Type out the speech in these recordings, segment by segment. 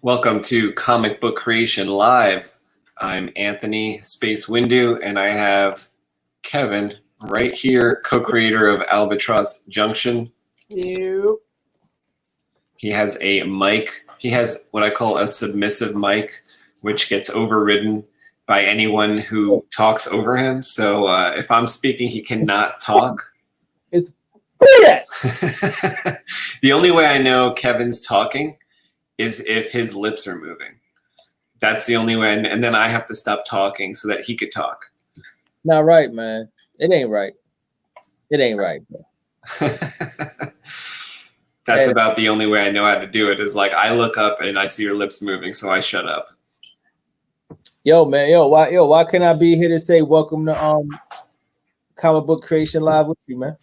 Welcome to Comic Book Creation Live. I'm Anthony Space Windu, and I have Kevin right here, co-creator of Albatross Junction. You. He has a mic. He has what I call a submissive mic, which gets overridden by anyone who talks over him. So if I'm speaking, he cannot talk. It's BS. The only way I know Kevin's talking is if his lips are moving. That's the only way. And then I have to stop talking so that he could talk. Not right, man. It ain't right. It ain't right. That's about the only way I know how to do it is like I look up and I see your lips moving, so I shut up. Yo, man, why can't I be here to say welcome to Comic Book Creation Live with you, man?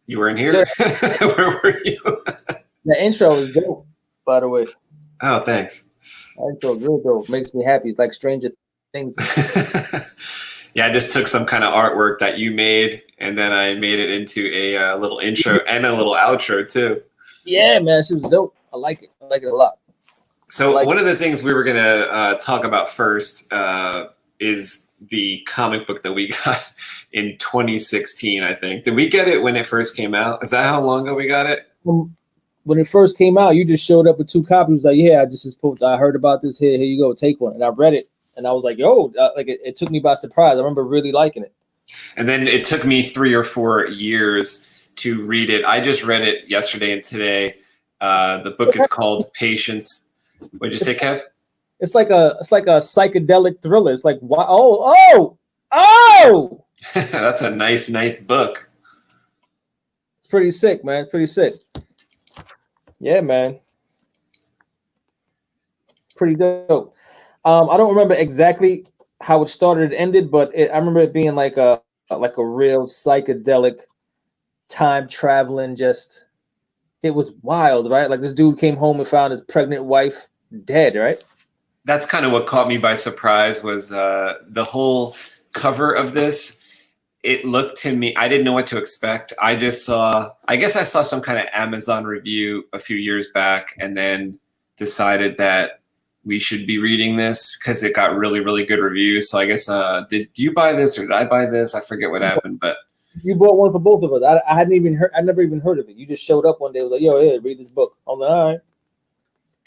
You weren't here? Where were you? The intro is dope, by the way. Oh, thanks. The intro is real dope. Makes me happy. It's like Stranger Things. Yeah, I just took some kind of artwork that you made, and then I made it into a little intro and a little outro, too. Yeah, man, this was dope. I like it. I like it a lot. So one of the things we were going to talk about first is the comic book that we got in 2016, I think. Did we get it when it first came out? Is that how long ago we got it? When it first came out, you just showed up with 2 copies. Like, yeah, I heard about this. Here you go, take one. And I read it, and I was like, yo, it took me by surprise. I remember really liking it. And then it took me 3 or 4 years to read it. I just read it yesterday and today. The book is called Patience. What did you say, Kev? It's like a psychedelic thriller. It's like, wow, oh! That's a nice book. It's pretty sick, man. Pretty sick. Yeah, man. Pretty dope. I don't remember exactly how it started and ended, but I remember it being like a real psychedelic time traveling. Just it was wild, right? Like this dude came home and found his pregnant wife dead, right? That's kind of what caught me by surprise was the whole cover of this. It looked to me, I didn't know what to expect. I guess I saw some kind of Amazon review a few years back and then decided that we should be reading this because it got really, really good reviews. So I guess, did you buy this or did I buy this? I forget what happened, but. You bought one for both of us. I never even heard of it. You just showed up one day, was like, yo, yeah, read this book. I'm like, all right.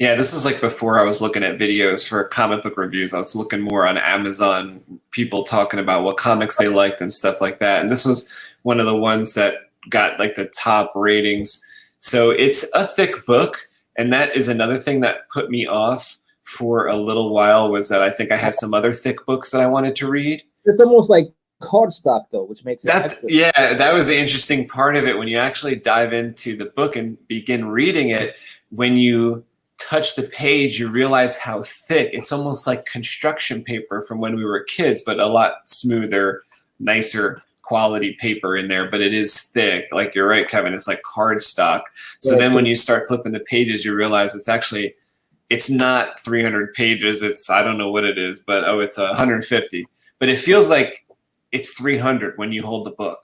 Yeah, this was like before I was looking at videos for comic book reviews. I was looking more on Amazon, people talking about what comics they liked and stuff like that. And this was one of the ones that got like the top ratings. So it's a thick book. And that is another thing that put me off for a little while was that I think I had some other thick books that I wanted to read. It's almost like cardstock though, which makes it extra. Yeah, that was the interesting part of it. When you actually dive into the book and begin reading it, when you touch the page, you realize how thick. It's almost like construction paper from when we were kids, but a lot smoother, nicer quality paper in there, but it is thick. Like you're right, Kevin, it's like cardstock. So then when you start flipping the pages, you realize it's not 300 pages. It's, I don't know what it is, but it's 150. But it feels like it's 300 when you hold the book.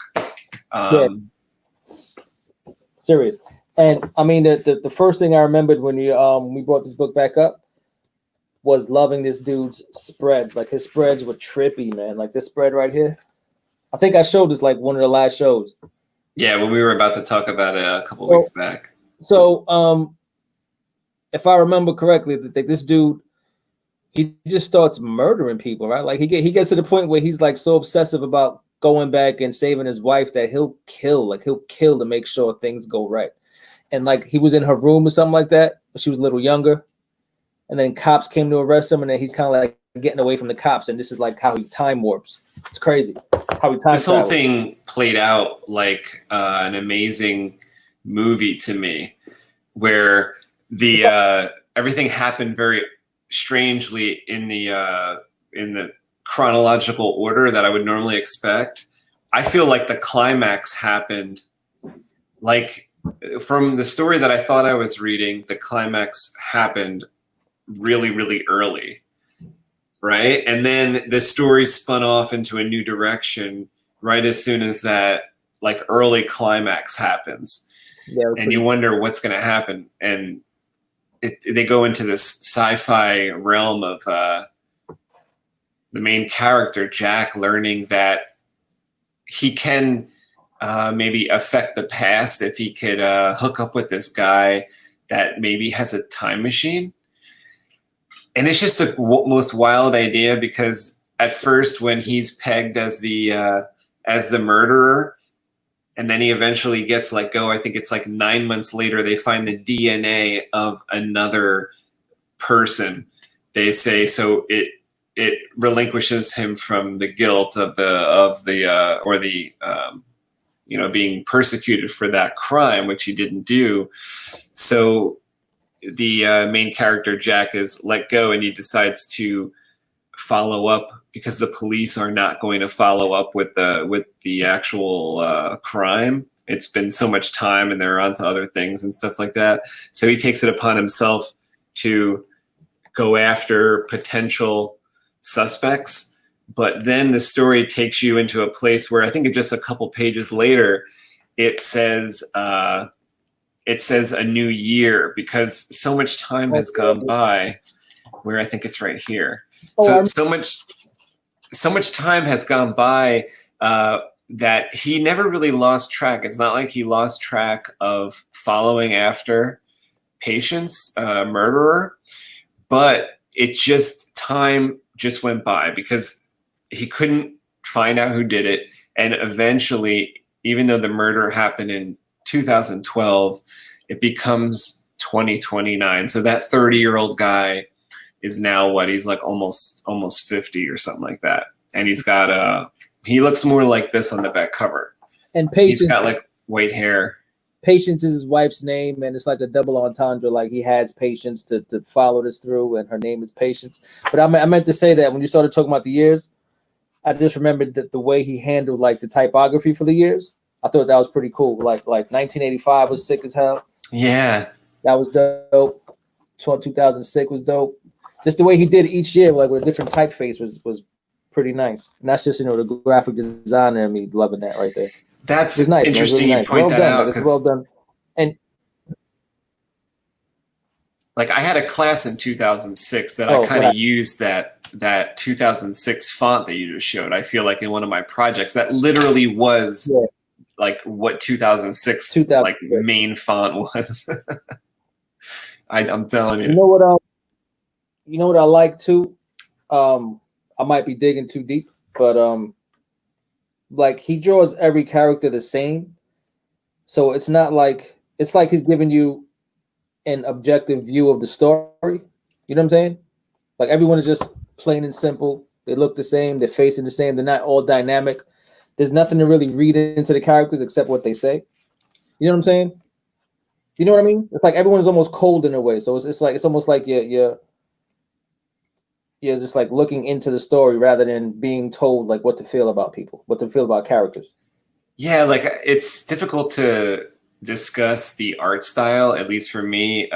Serious. And I mean, the first thing I remembered when we brought this book back up was loving this dude's spreads. Like his spreads were trippy, man. Like this spread right here. I think I showed this like one of the last shows. Yeah, when we were about to talk about it a couple weeks back. So, if I remember correctly, this dude, he just starts murdering people, right? Like he gets to the point where he's like so obsessive about going back and saving his wife that he'll kill to make sure things go right. And like he was in her room or something like that, but she was a little younger. And then cops came to arrest him, and then he's kind of like getting away from the cops. And this is like how he time warps. It's crazy how he time This whole thing played out like an amazing movie to me, where the everything happened very strangely in the chronological order that I would normally expect. I feel like the climax happened like. From the story that I thought I was reading, the climax happened really, really early, right? And then the story spun off into a new direction right as soon as that like early climax happens. Yeah, and you wonder what's going to happen. And they go into this sci-fi realm of the main character Jack learning that he can maybe affect the past if he could hook up with this guy that maybe has a time machine. And it's just the most wild idea, because at first when he's pegged as the murderer, and then he eventually gets let go, I think it's like 9 months later, they find the DNA of another person. They say, so it relinquishes him from the guilt of being persecuted for that crime, which he didn't do. So the main character Jack is let go, and he decides to follow up, because the police are not going to follow up with the actual crime. It's been so much time, and they're onto other things and stuff like that. So he takes it upon himself to go after potential suspects. But then the story takes you into a place where I think just a couple pages later, it says a new year, because so much time has gone by. Where I think it's right here. So much time has gone by that he never really lost track. It's not like he lost track of following after Patience, murderer, but time just went by because he couldn't find out who did it. And eventually, even though the murder happened in 2012, it becomes 2029. So that 30-year-old guy is now he's like almost 50 or something like that. And he's got he looks more like this on the back cover. And Patience, he's got like white hair. Patience is his wife's name, and it's like a double entendre. Like he has Patience to follow this through, and her name is Patience. But I meant to say that when you started talking about the years, I just remembered that the way he handled like the typography for the years, I thought that was pretty cool. Like 1985 was sick as hell. Yeah, that was dope. 2006 was dope. Just the way he did each year, like with a different typeface, was pretty nice. And that's just the graphic designer and me loving that right there. That's nice, interesting. Really nice. You point that out. Like, it's well done. And like I had a class in 2006 that I kind of used that 2006 font that you just showed. I feel like in one of my projects that literally was like what 2006 like main font was. I'm telling you. You know what I like too? I might be digging too deep, but like he draws every character the same. So it's not like he's giving you an objective view of the story. You know what I'm saying? Like everyone is just plain and simple. They look the same. They're facing the same. They're not all dynamic. There's nothing to really read into the characters except what they say. You know what I'm saying? You know what I mean? It's like everyone's almost cold in a way. So it's almost like you're just like looking into the story rather than being told like what to feel about people, what to feel about characters. Yeah, like it's difficult to discuss the art style, at least for me.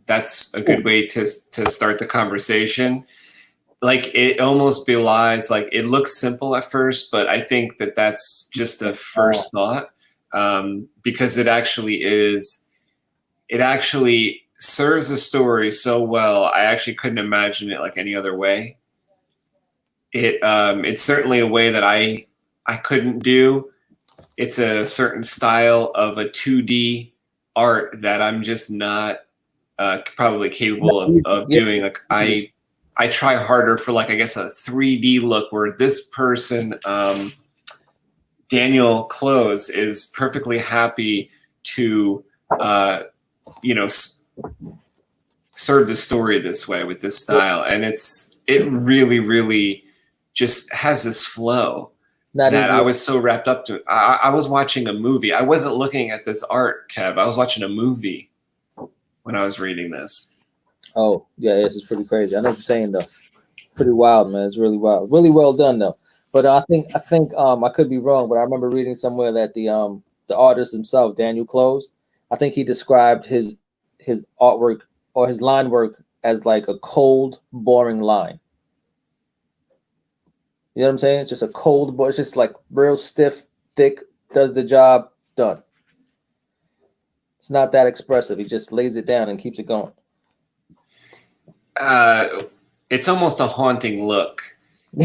That's a good way to start the conversation. Like it almost belies, like it looks simple at first, but I think that's just a first thought, because it actually serves the story so well. I actually couldn't imagine it like any other way. It's certainly a way that I couldn't do. It's a certain style of a 2D art that I'm just not probably capable of doing. Like I try harder for like, I guess, a 3D look where this person, Daniel Close, is perfectly happy to, serve the story this way with this style. And it really, really just has this flow that I was so wrapped up to. I was watching a movie. I wasn't looking at this art, Kev. I was watching a movie when I was reading this. Oh, yeah, this is pretty crazy. I know what you're saying, though. Pretty wild, man. It's really wild. Really well done, though. But I think I could be wrong, but I remember reading somewhere that the artist himself, Daniel Close, I think he described his artwork or his line work as like a cold, boring line. You know what I'm saying? It's just a cold, but it's just like real stiff, thick, does the job, done. It's not that expressive. He just lays it down and keeps it going. it's almost a haunting look.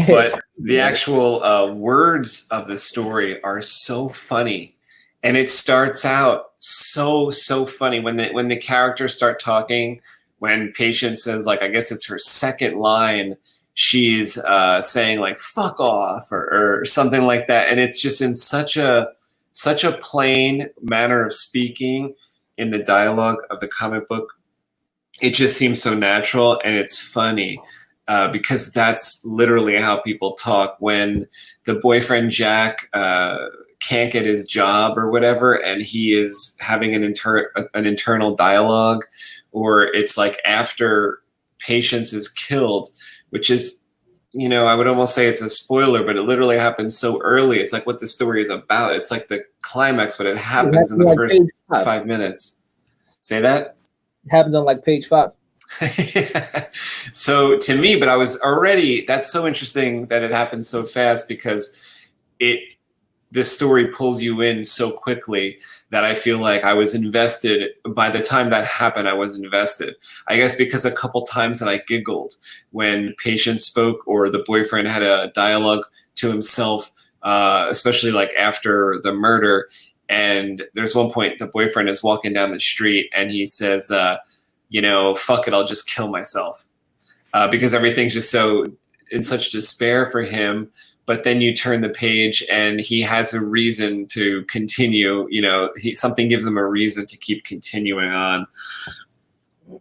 But the actual words of the story are so funny, and it starts out so funny when the characters start talking. When Patience says, like, I guess it's her second line, she's saying like "fuck off" or something like that, and it's just in such a plain manner of speaking in the dialogue of the comic book. It just seems so natural, and it's funny. Because that's literally how people talk when the boyfriend Jack can't get his job or whatever, and he is having an internal dialogue, or it's like after Patience is killed, which is, I would almost say it's a spoiler, but it literally happens so early. It's like what the story is about. It's like the climax, but it happens in the first 5 minutes. Say that? It happens on like page 5. So to me, but I was already, that's so interesting that it happened so fast, because this story pulls you in so quickly that I feel like I was invested. By the time that happened, I was invested. I guess because a couple times that I giggled when Patience spoke, or the boyfriend had a dialogue to himself, especially like after the murder. And there's one point the boyfriend is walking down the street and he says, fuck it, I'll just kill myself. Because everything's just so in such despair for him. But then you turn the page and he has a reason to continue. Something gives him a reason to keep continuing on.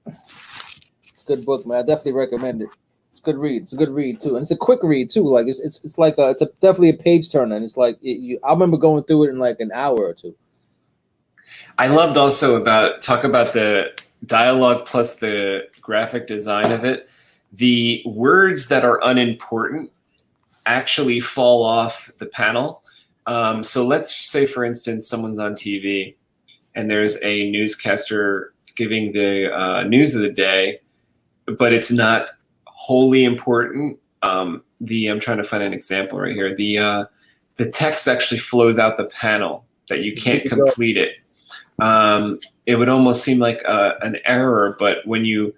It's a good book, man. I definitely recommend it. It's a good read. It's a good read too, and it's a quick read too. Like it's like it's definitely a page turner, and it's like I remember going through it in like an hour or two. I loved also talk about the dialogue plus the graphic design of it. The words that are unimportant actually fall off the panel. So let's say, for instance, someone's on TV and there's a newscaster giving the news of the day, but it's not wholly important. I'm trying to find an example right here. The text actually flows out the panel that you can't complete it. It would almost seem like an error, but when you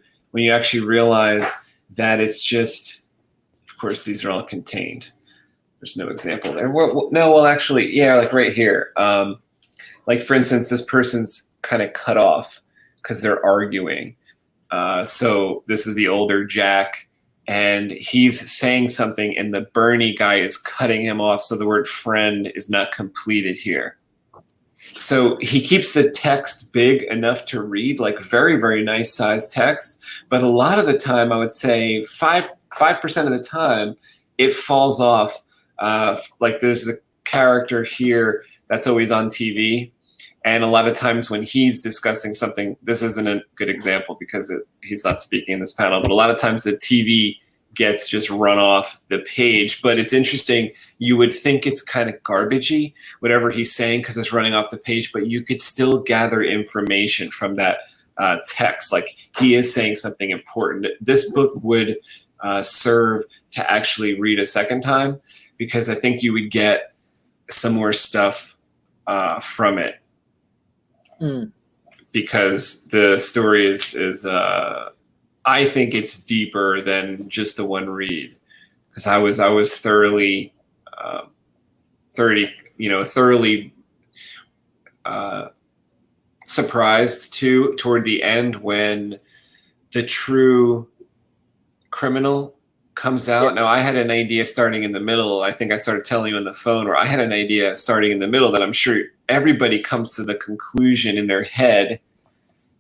actually realize that it's just, of course, these are all contained. There's no example there. Actually, yeah, like right here. Like, for instance, this person's kind of cut off because they're arguing. So this is the older Jack, and he's saying something, and the Bernie guy is cutting him off, so the word friend is not completed here. So he keeps the text big enough to read, like very, very nice size text. But a lot of the time, I would say 5% of the time, it falls off. Like there's a character here that's always on TV. And a lot of times when he's discussing something, this isn't a good example because he's not speaking in this panel, but a lot of times the TV gets just run off the page. But it's interesting. You would think it's kind of garbagey, whatever he's saying, because it's running off the page, but you could still gather information from that text. Like he is saying something important. This book would serve to actually read a second time, because I think you would get some more stuff from it. Because the story is I think it's deeper than just the one read, because I was thoroughly surprised toward the end when the true criminal comes out. Yeah. Now, I had an idea starting in the middle. I think I started telling you on the phone, or I had an idea starting in the middle that I'm sure everybody comes to the conclusion in their head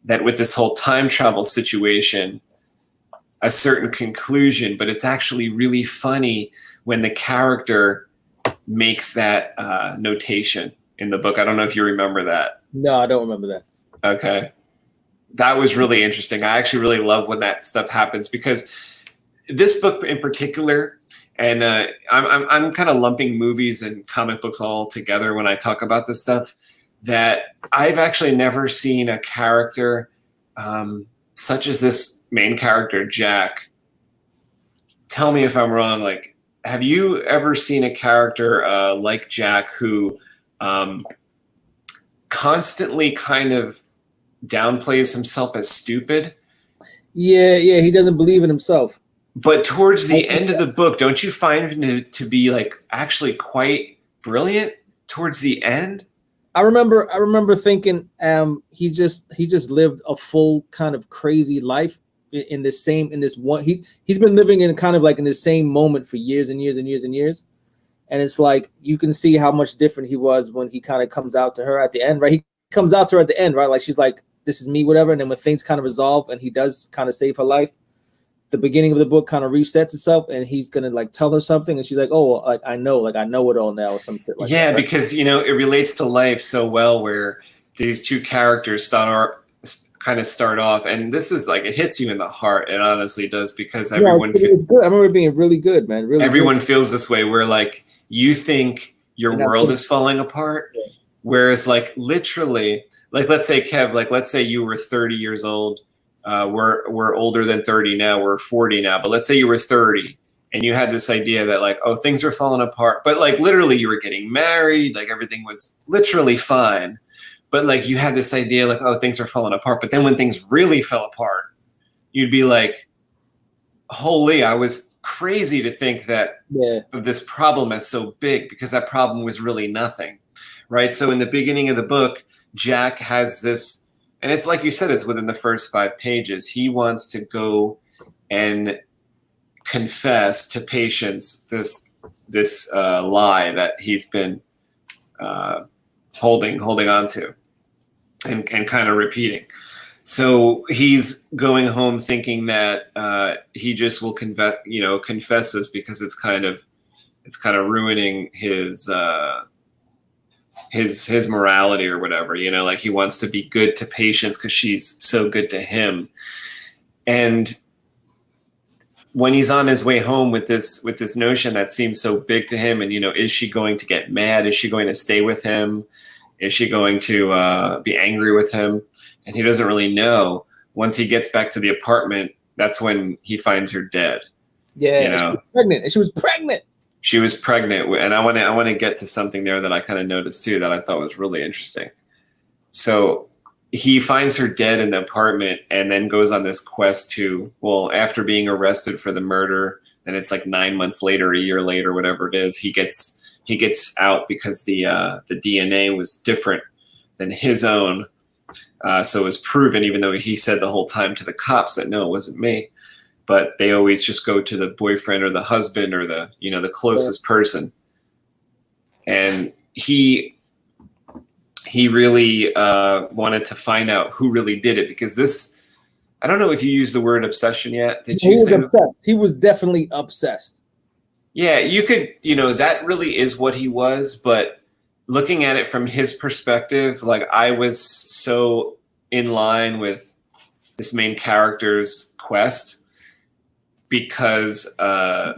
that with this whole time travel situation, a certain conclusion, but it's actually really funny when the character makes that notation in the book. I don't know if you remember that. No, I don't remember that. Okay. That was really interesting. I actually really love when that stuff happens, because this book in particular, and I'm kind of lumping movies and comic books all together when I talk about this stuff, that I've actually never seen a character such as this main character, Jack. Tell me if I'm wrong. Like, have you ever seen a character like Jack who constantly kind of downplays himself as stupid? Yeah, yeah, he doesn't believe in himself. But towards the end of the book, don't you find him to be like actually quite brilliant towards the end? I remember thinking he just lived a full kind of crazy life in this one he's been living in kind of like in the same moment for years and years and years and years. And it's like you can see how much different he was when he kind of comes out to her at the end, right? He comes out to her at the end, right? Like she's like, this is me, whatever. And then when things kind of resolve and he does kind of save her life, the beginning of the book kind of resets itself and he's gonna like tell her something and she's like, oh, like I know it all now or some shit like Yeah, that. Right? because you know it relates to life so well where these two characters start off, and this is like it hits you in the heart. It honestly does, because everyone it was good. I remember it being really good, man. Really everyone good. feels this way where like you think your world is falling apart, whereas like literally, like let's say Kev, like let's say you were 30 years old. We're older than 30 now. We're 40 now, but let's say you were 30 and you had this idea that like, oh, things are falling apart, but like literally you were getting married, like everything was literally fine, but like you had this idea like, oh, things are falling apart. But then when things really fell apart, you'd be like, holy, I was crazy to think that this problem is so big, because that problem was really nothing, right? So in the beginning of the book, Jack has this, and it's like you said, it's within the first 5 pages. He wants to go and confess to Patience this lie that he's been holding on to and kind of repeating. So he's going home thinking that he just will confess this because it's kind of ruining his morality or whatever, you know, like he wants to be good to Patience because she's so good to him. And when he's on his way home with this notion that seems so big to him, and you know, is she going to get mad? Is she going to stay with him? Is she going to be angry with him? And he doesn't really know. Once he gets back to the apartment, that's when he finds her dead. Yeah, you know? She was pregnant. She was pregnant, and I want to get to something there that I kind of noticed too that I thought was really interesting. So he finds her dead in the apartment, and then goes on this quest to, well, after being arrested for the murder, and it's like 9 months later, a year later, whatever it is, he gets out because the DNA was different than his own. So it was proven, even though he said the whole time to the cops that no, it wasn't me. But they always just go to the boyfriend or the husband or the closest person. And he really wanted to find out who really did it, because this, I don't know if you used the word obsession yet. Did you say obsessed? He was definitely obsessed. Yeah, you could, that really is what he was. But looking at it from his perspective, like I was so in line with this main character's quest, because I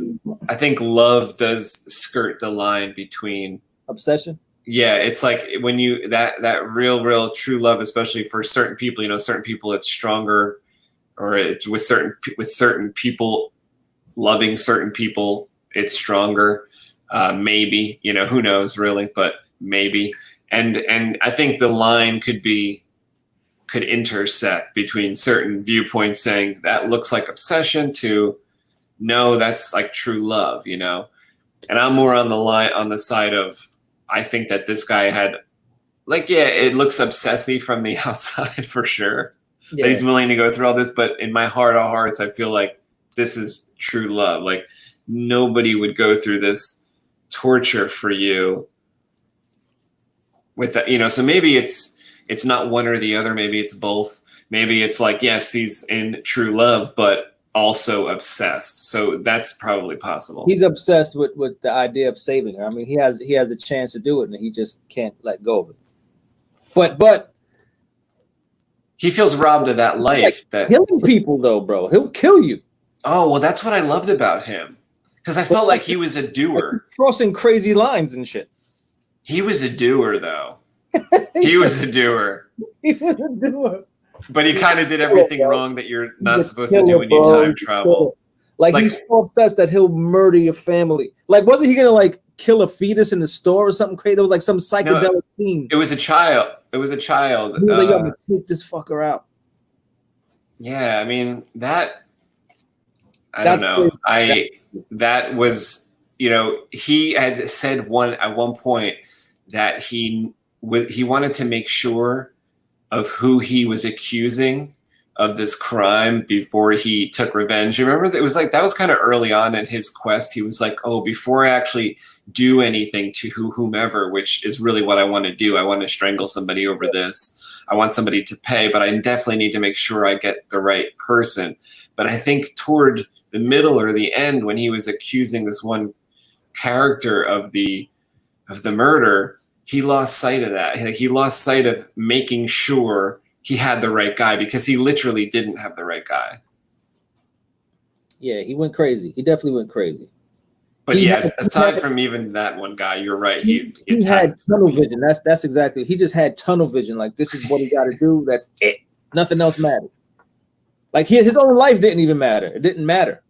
think love does skirt the line between obsession. Yeah, it's like when you that real true love, especially for certain people, certain people it's stronger, or with certain people, loving certain people it's stronger. Maybe, who knows really, but maybe. And I think the line could intersect between certain viewpoints saying that looks like obsession to no, that's like true love, And I'm more on the side of, I think that this guy had, like, yeah, it looks obsessive from the outside for sure. Yeah. That he's willing to go through all this, but in my heart of hearts, I feel like this is true love. Like nobody would go through this torture for you with that, so maybe it's not one or the other. Maybe it's both. Maybe it's like, yes, he's in true love, but also obsessed. So that's probably possible. He's obsessed with the idea of saving her. I mean, he has a chance to do it, and he just can't let go of it. But he feels robbed of that life. Like that killing people, though, bro, he'll kill you. Oh well, that's what I loved about him, because I felt like he was a doer, crossing crazy lines and shit. He was a doer, though. He was a doer. He was a doer. But he kind of did everything wrong that you're not supposed to do when you time travel. Like he's so obsessed that he'll murder your family. Like, wasn't he gonna like kill a fetus in the store or something crazy? There was like some psychedelic scene. It was a child. It was a child. He was like, I'm gonna take this fucker out. Yeah, I mean that I don't That's know. crazy. That was, he had said at one point that he wanted to make sure of who he was accusing of this crime before he took revenge. You remember that it was like that was kind of early on in his quest. He was like, "Oh, before I actually do anything to whomever, which is really what I want to do. I want to strangle somebody over this. I want somebody to pay, but I definitely need to make sure I get the right person." But I think toward the middle or the end, when he was accusing this one character of the murder, he lost sight of that. He lost sight of making sure he had the right guy, because he literally didn't have the right guy. Yeah, he went crazy. He definitely went crazy. But yes, aside from even that one guy, you're right. He had tunnel vision. That's exactly. He just had tunnel vision. Like, this is what he got to do. That's it. Nothing else mattered. Like, his own life didn't even matter. It didn't matter.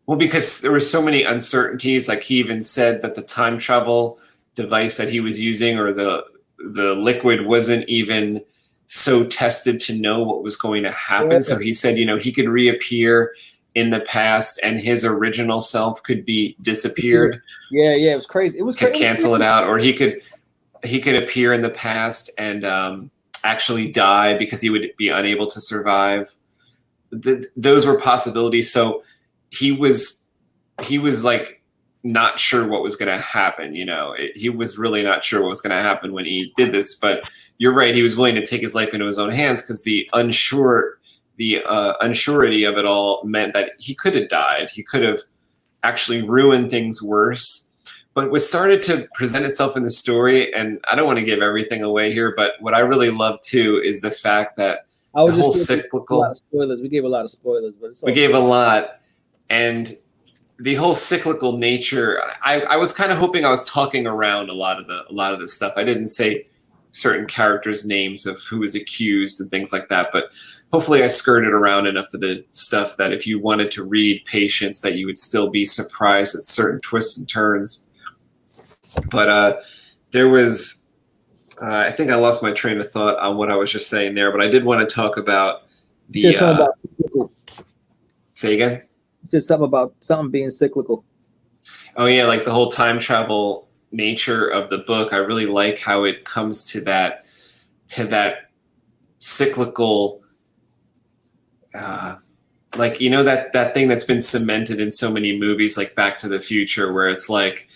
Well, because there were so many uncertainties. Like, he even said that the time travel device that he was using, or the liquid, wasn't even so tested to know what was going to happen. Yeah. So he said, he could reappear in the past and his original self could be disappeared. Yeah, it was crazy. It was crazy. Cancel it out, or he could appear in the past and actually die because he would be unable to survive. Those were possibilities. So he was like not sure what was going to happen. He was really not sure what was going to happen when he did this. But you're right. He was willing to take his life into his own hands because the unsurety of it all meant that he could have died. He could have actually ruined things worse. But what started to present itself in the story, and I don't want to give everything away here, but what I really love too is the fact that the whole cyclical. A lot of spoilers. We gave a lot of spoilers, but we gave a lot. And the whole cyclical nature, I was kind of hoping I was talking around a lot of the stuff. I didn't say certain characters' names of who was accused and things like that, but hopefully I skirted around enough of the stuff that if you wanted to read Patience, that you would still be surprised at certain twists and turns. But there was, I think I lost my train of thought on what I was just saying there, but I did want to talk about the. Say again? Just something about something being cyclical. Oh yeah, like the whole time travel nature of the book. I really like how it comes to that cyclical, like, that thing that's been cemented in so many movies, like Back to the Future, where it's like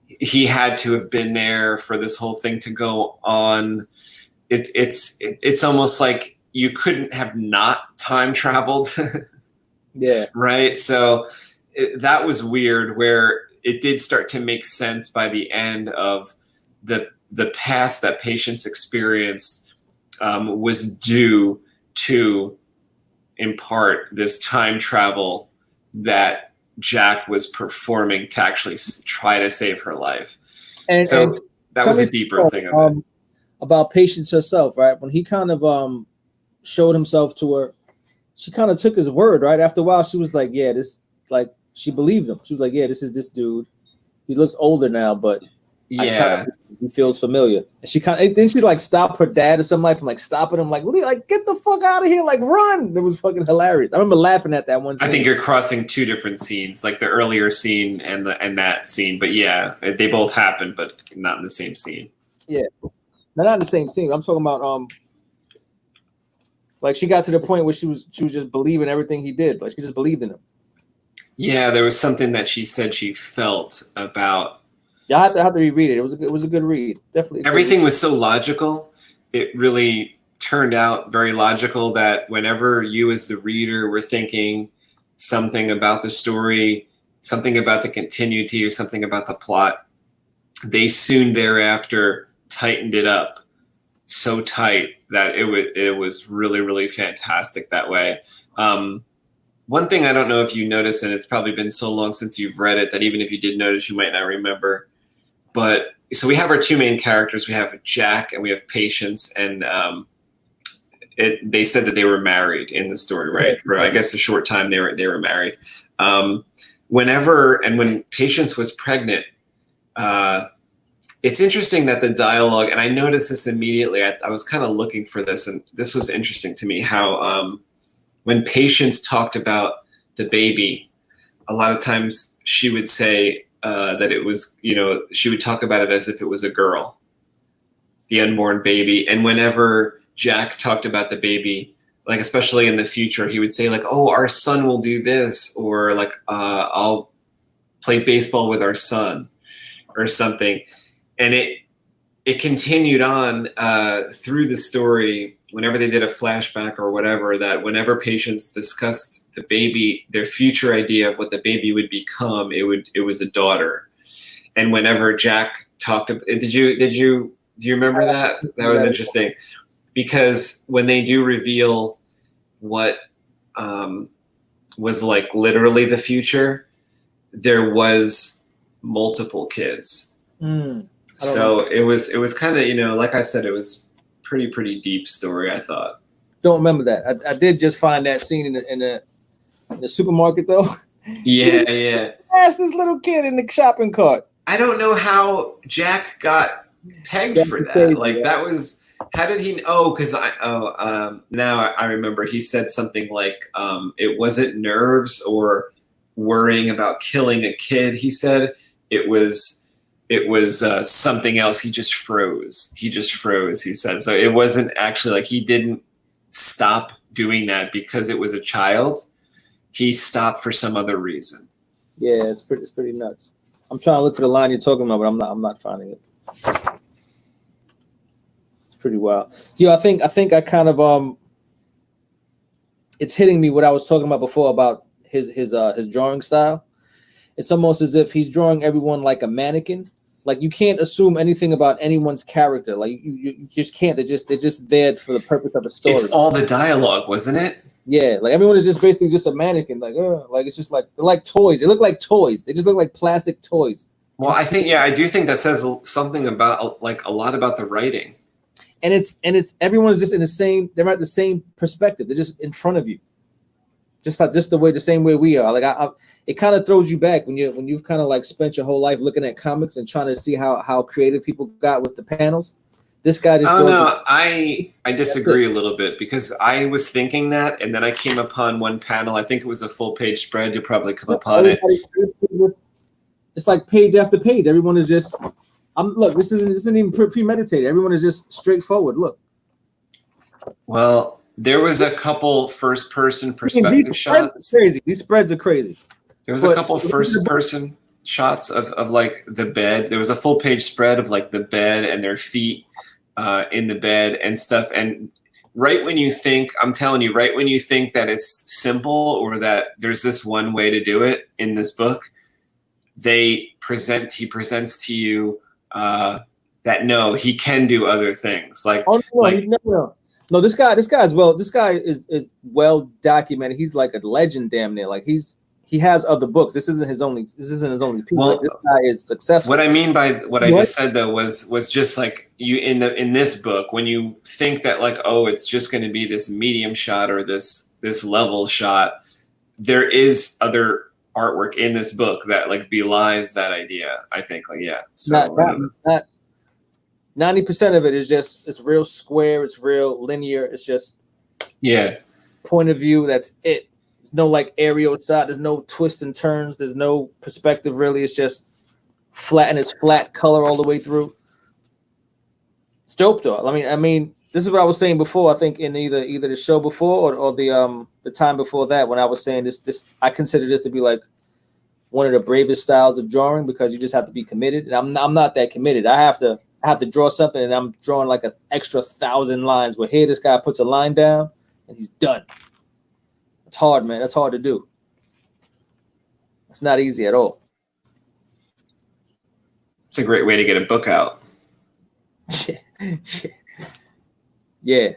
he had to have been there for this whole thing to go on. It's almost like you couldn't have not time traveled. Yeah. Right. So that was weird, where it did start to make sense by the end of the past that Patience experienced was due to, in part, this time travel that Jack was performing to actually try to save her life. And that was a deeper thing of it. About Patience herself, right? When he kind of showed himself to her, she kind of took his word, right? After a while, she was like, yeah, this, like, she believed him. She was like, yeah, this is this dude. He looks older now, but yeah, he feels familiar. And she kind of, then she like stopped her dad or something, like, from like stopping him, like get the fuck out of here, like run. It was fucking hilarious. I remember laughing at that one scene. I think you're crossing two different scenes, like the earlier scene and that scene. But yeah, they both happened, but not in the same scene. Yeah, not in the same scene. I'm talking about like she got to the point where she was just believing everything he did. Like she just believed in him. Yeah, there was something that she said she felt about. Yeah, I have to reread it. It was a good read. Definitely. Everything was so logical. It really turned out very logical that whenever you as the reader were thinking something about the story, something about the continuity, or something about the plot, they soon thereafter tightened it up so tight that it was really, really fantastic that way. One thing I don't know if you noticed, and it's probably been so long since you've read it that even if you did notice, you might not remember. But so we have our two main characters. We have Jack and we have Patience, and they said that they were married in the story, right? For I guess a short time they were married. When Patience was pregnant, it's interesting that the dialogue, and I noticed this immediately. I was kind of looking for this, and this was interesting to me how when Patience talked about the baby, a lot of times she would say that it was, she would talk about it as if it was a girl, the unborn baby. And whenever Jack talked about the baby, like especially in the future, he would say like, "Oh, our son will do this," or like, "I'll play baseball with our son," or something. And it continued on through the story. Whenever they did a flashback or whatever, that whenever Patience discussed the baby, their future idea of what the baby would become, it was a daughter. And whenever Jack talked about, do you remember that? That was interesting, because when they do reveal what was like literally the future, there was multiple kids. So it was kind of, like I said, it was pretty deep story, I thought. Don't remember that. I did just find that scene in the supermarket though. Yeah. Ask this little kid in the shopping cart. I don't know how Jack got pegged for that. Crazy, like that was, how did he? Because now I remember he said something like it wasn't nerves or worrying about killing a kid. He said it was something else. He just froze. He said. So it wasn't actually like he didn't stop doing that because it was a child. He stopped for some other reason. Yeah, it's pretty nuts. I'm trying to look for the line you're talking about, but I'm not finding it. It's pretty wild. Yeah, I think I kind of it's hitting me what I was talking about before about his drawing style. It's almost as if he's drawing everyone like a mannequin. Like you can't assume anything about anyone's character. Like you just can't. They're just there for the purpose of a story. It's all the dialogue, wasn't it? Yeah, like everyone is just basically just a mannequin. Like it's just like they're like toys. They look like toys. They just look like plastic toys. Well, I do think that says something about like a lot about the writing. And it's everyone is just in the same. They're at the same perspective. They're just in front of you. Just the same way we are. Like it kind of throws you back when you've kind of like spent your whole life looking at comics and trying to see how creative people got with the panels. This guy just. Oh no, I disagree a little bit, because I was thinking that, and then I came upon one panel. I think it was a full page spread. You'll probably come upon it. It's like page after page. Everyone is just. Look, this isn't even premeditated. Everyone is just straightforward. Look. Well, there was a couple first-person perspective shots. Crazy. These spreads are crazy. There was a couple first-person shots of like the bed. There was a full-page spread of like the bed and their feet in the bed and stuff. And right when you think, I'm telling you, right when you think that it's simple or that there's this one way to do it in this book, he presents to you that no, he can do other things. Like, no, this guy is well documented. He's like a legend, damn near. Like he has other books. This isn't his only piece. Well, like, this guy is successful. What I mean by what I just said though was just like you in this book, when you think that like, oh, it's just going to be this medium shot or this level shot, there is other artwork in this book that like belies that idea. I think like, yeah. So not 90% of it is just, it's real square, it's real linear, it's just point of view, that's it. There's no like aerial shot, there's no twists and turns, there's no perspective really, it's just flat, and it's flat color all the way through. It's dope though. I mean, this is what I was saying before, I think in either the show before or the time before that, when I was saying this I consider this to be like one of the bravest styles of drawing, because you just have to be committed, and I'm not that committed. I have to draw something, and I'm drawing like an extra 1,000 lines, where here this guy puts a line down and he's done. It's hard, man. That's hard to do. It's not easy at all. It's a great way to get a book out. Yeah.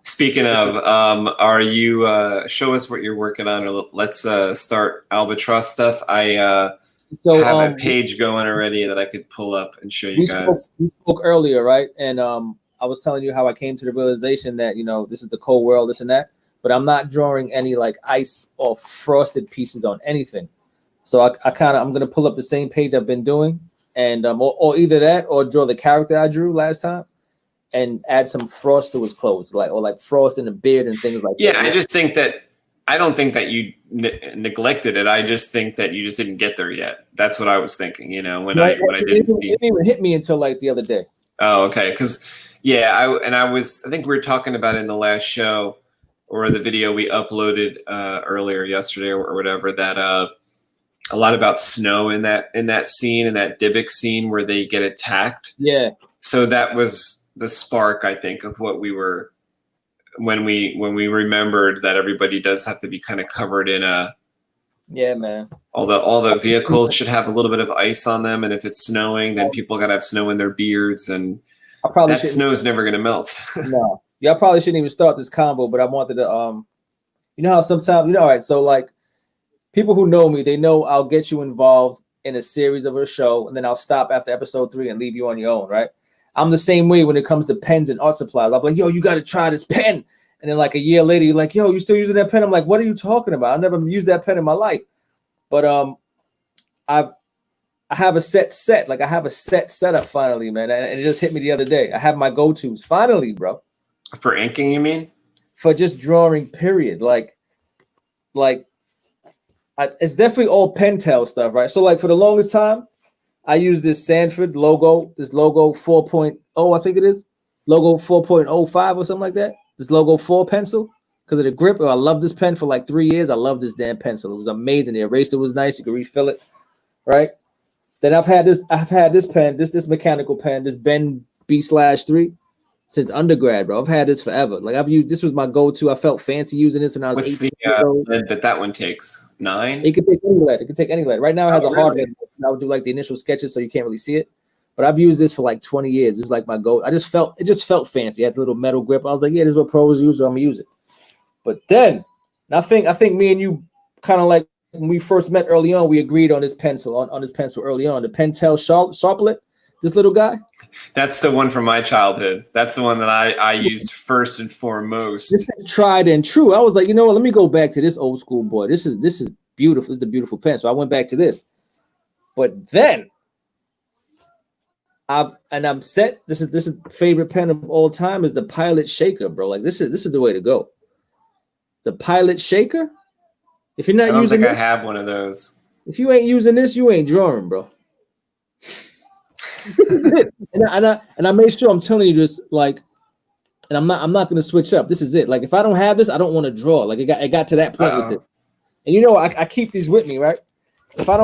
Speaking of, are you show us what you're working on, or let's start Albatross stuff. I have a page going already that I could pull up and show you guys. We spoke earlier, right? And I was telling you how I came to the realization that, this is the cold world, this and that, but I'm not drawing any like ice or frosted pieces on anything. So I'm going to pull up the same page I've been doing, and or either that or draw the character I drew last time. and add some frost to his clothes, like frost in the beard and things like that. Yeah, I just think that I don't think that you neglected it. I just think that you just didn't get there yet. That's what I was thinking. You know, when I didn't see. It didn't even hit me until like the other day. Oh, okay. Because yeah, I think we were talking about it in the last show or the video we uploaded earlier yesterday or whatever, that a lot about snow in that scene, in that Dybbuk scene where they get attacked. Yeah. So that was the spark, I think, of what we were when we remembered that everybody does have to be kind of covered in a. Yeah, man. All the vehicles should have a little bit of ice on them, and if it's snowing, then people gotta have snow in their beards, and that snow is never gonna melt. No, yeah, I probably shouldn't even start this combo, but I wanted to you know how sometimes, you know, all right, so like people who know me, they know I'll get you involved in a series of a show, and then I'll stop after episode 3 and leave you on your own, right? I'm the same way when it comes to pens and art supplies. I'm like, yo, you got to try this pen. And then like a year later, you're like, yo, you still using that pen? I'm like, what are you talking about? I never used that pen in my life. But I have a set. Like I have a setup finally, man. And it just hit me the other day. I have my go-tos finally, bro. For inking, you mean? For just drawing, period. It's definitely all Pentel stuff, right? So like for the longest time, I used this Sanford logo, this logo 4.0, I think it is, logo 4.05 or something like that. This logo 4 pencil because of the grip. I love this pen for like 3 years. I love this damn pencil. It was amazing. The eraser was nice. You could refill it, right? Then I've had this pen, this mechanical pen, this Ben B/3 since undergrad, bro. I've had this forever. Like I've used, this was my go-to. I felt fancy using this when I was. What's the lead that one takes? 9? It could take any lead. It could take any lead. Right now it has a hard lead. I would do like the initial sketches so you can't really see it. But I've used this for like 20 years. It's like my go. It just felt fancy. It had a little metal grip. I was like, yeah, this is what pros use, so I'm gonna use it. But then I think me and you kind of like when we first met early on, we agreed on this pencil, on this pencil early on. The Pentel Sharplet, this little guy. That's the one from my childhood. That's the one that I used first and foremost. This is tried and true. I was like, you know what? Let me go back to this old school boy. This is beautiful. It's a beautiful pen. So I went back to this. But then I'm set. This is favorite pen of all time is the Pilot Shaker, bro. Like this is the way to go. The Pilot Shaker. If you're not using, I have one of those. If you ain't using this, you ain't drawing, bro. and I made sure I'm telling you this, like, and I'm not gonna switch up. This is it. Like if I don't have this, I don't want to draw. Like it got to that point with it. And you know, I keep these with me, right? If I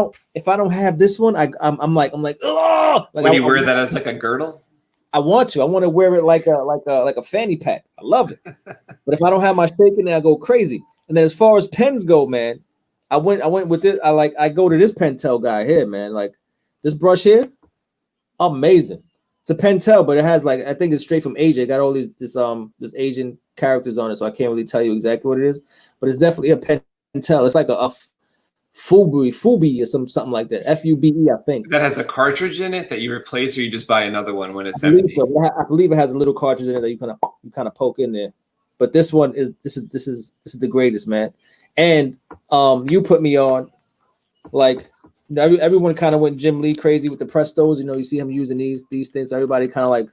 don't have this one, I'm like, oh, like when you wear that as like a girdle. I want to wear it like a fanny pack. I love it. But if I don't have my shaking, then I go crazy. And then as far as pens go, man, I went with it. I go to this Pentel guy here, man. Like this brush here, amazing. It's a Pentel, but it has like, I think it's straight from Asia. It got all this Asian characters on it, so I can't really tell you exactly what it is. But it's definitely a Pentel. It's like a Fubi or something like that. Fube, I think. That has a cartridge in it that you replace, or you just buy another one when it's empty. So. I believe it has a little cartridge in it that you kind of poke in there. But this one is the greatest, man. And you put me on, like, you know, everyone kind of went Jim Lee crazy with the Prestos. You know, you see him using these things. So everybody kind of like,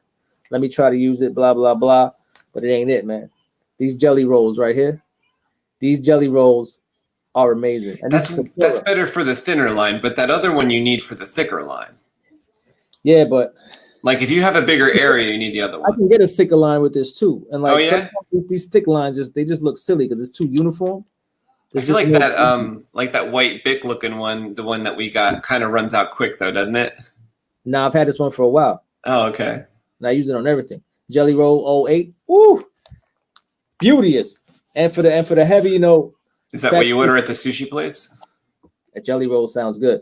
let me try to use it, blah blah blah. But it ain't it, man. These jelly rolls right here. These jelly rolls are amazing. And that's better for the thinner line, but that other one you need for the thicker line. Yeah, but like if you have a bigger area, you need the other one. I can get a thicker line with this too. And like these thick lines just look silly because it's too uniform. I feel like that white Bic looking one, the one that we got, kind of runs out quick though, doesn't it? Nah, I've had this one for a while. Oh, okay. And I use it on everything. Jelly Roll 08. Woo! Beauteous. And for the heavy, you know. Is that what you order at the sushi place? A Jelly Roll sounds good.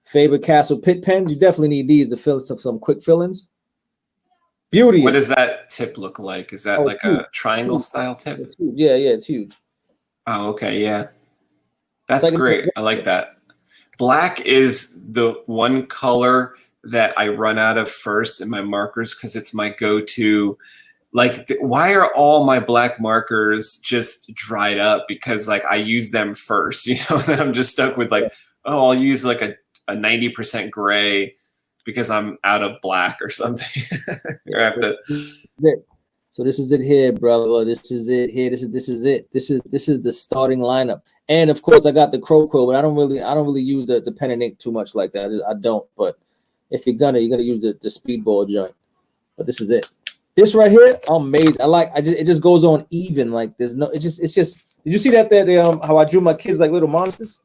Faber-Castell pit pens. You definitely need these to fill some quick fillings. Beauteous. What does that tip look like? Is that like huge. A triangle style tip? Yeah, it's huge. Oh, okay, yeah. That's like great. I like that. Black is the one color that I run out of first in my markers because it's my go-to. Like, why are all my black markers just dried up? Because like I use them first, you know, and then I'm just stuck with like, oh, I'll use like a 90% gray because I'm out of black or something. Or I have to. So this is it here, brother. This is it here. This is it. This is the starting lineup. And of course, I got the Crow Quill, but I don't really use the pen and ink too much like that. I don't. But if you're gonna use the speedball joint. But this is it. This right here, I'm amazed. It just goes on even. Like there's no. It's just. Did you see that how I drew my kids like little monsters?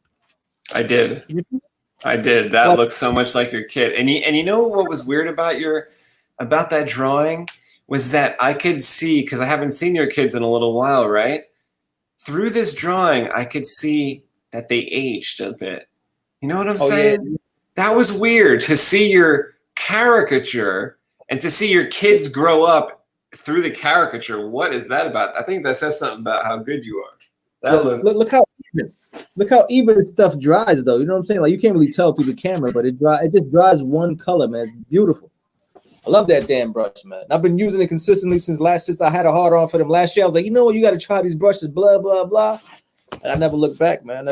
I did. That looks so much like your kid. And you know what was weird about that drawing was that I could see, because I haven't seen your kids in a little while, right? Through this drawing, I could see that they aged a bit. You know what I'm saying? Yeah. That was weird to see your caricature and to see your kids grow up through the caricature. What is that about? I think that says something about how good you are. Look how even stuff dries, though. You know what I'm saying? Like you can't really tell through the camera, but it just dries one color, man. It's beautiful. I love that damn brush, man. I've been using it consistently since I had a hard on for them last year. I was like, you know what? You got to try these brushes, blah, blah, blah. And I never looked back, man.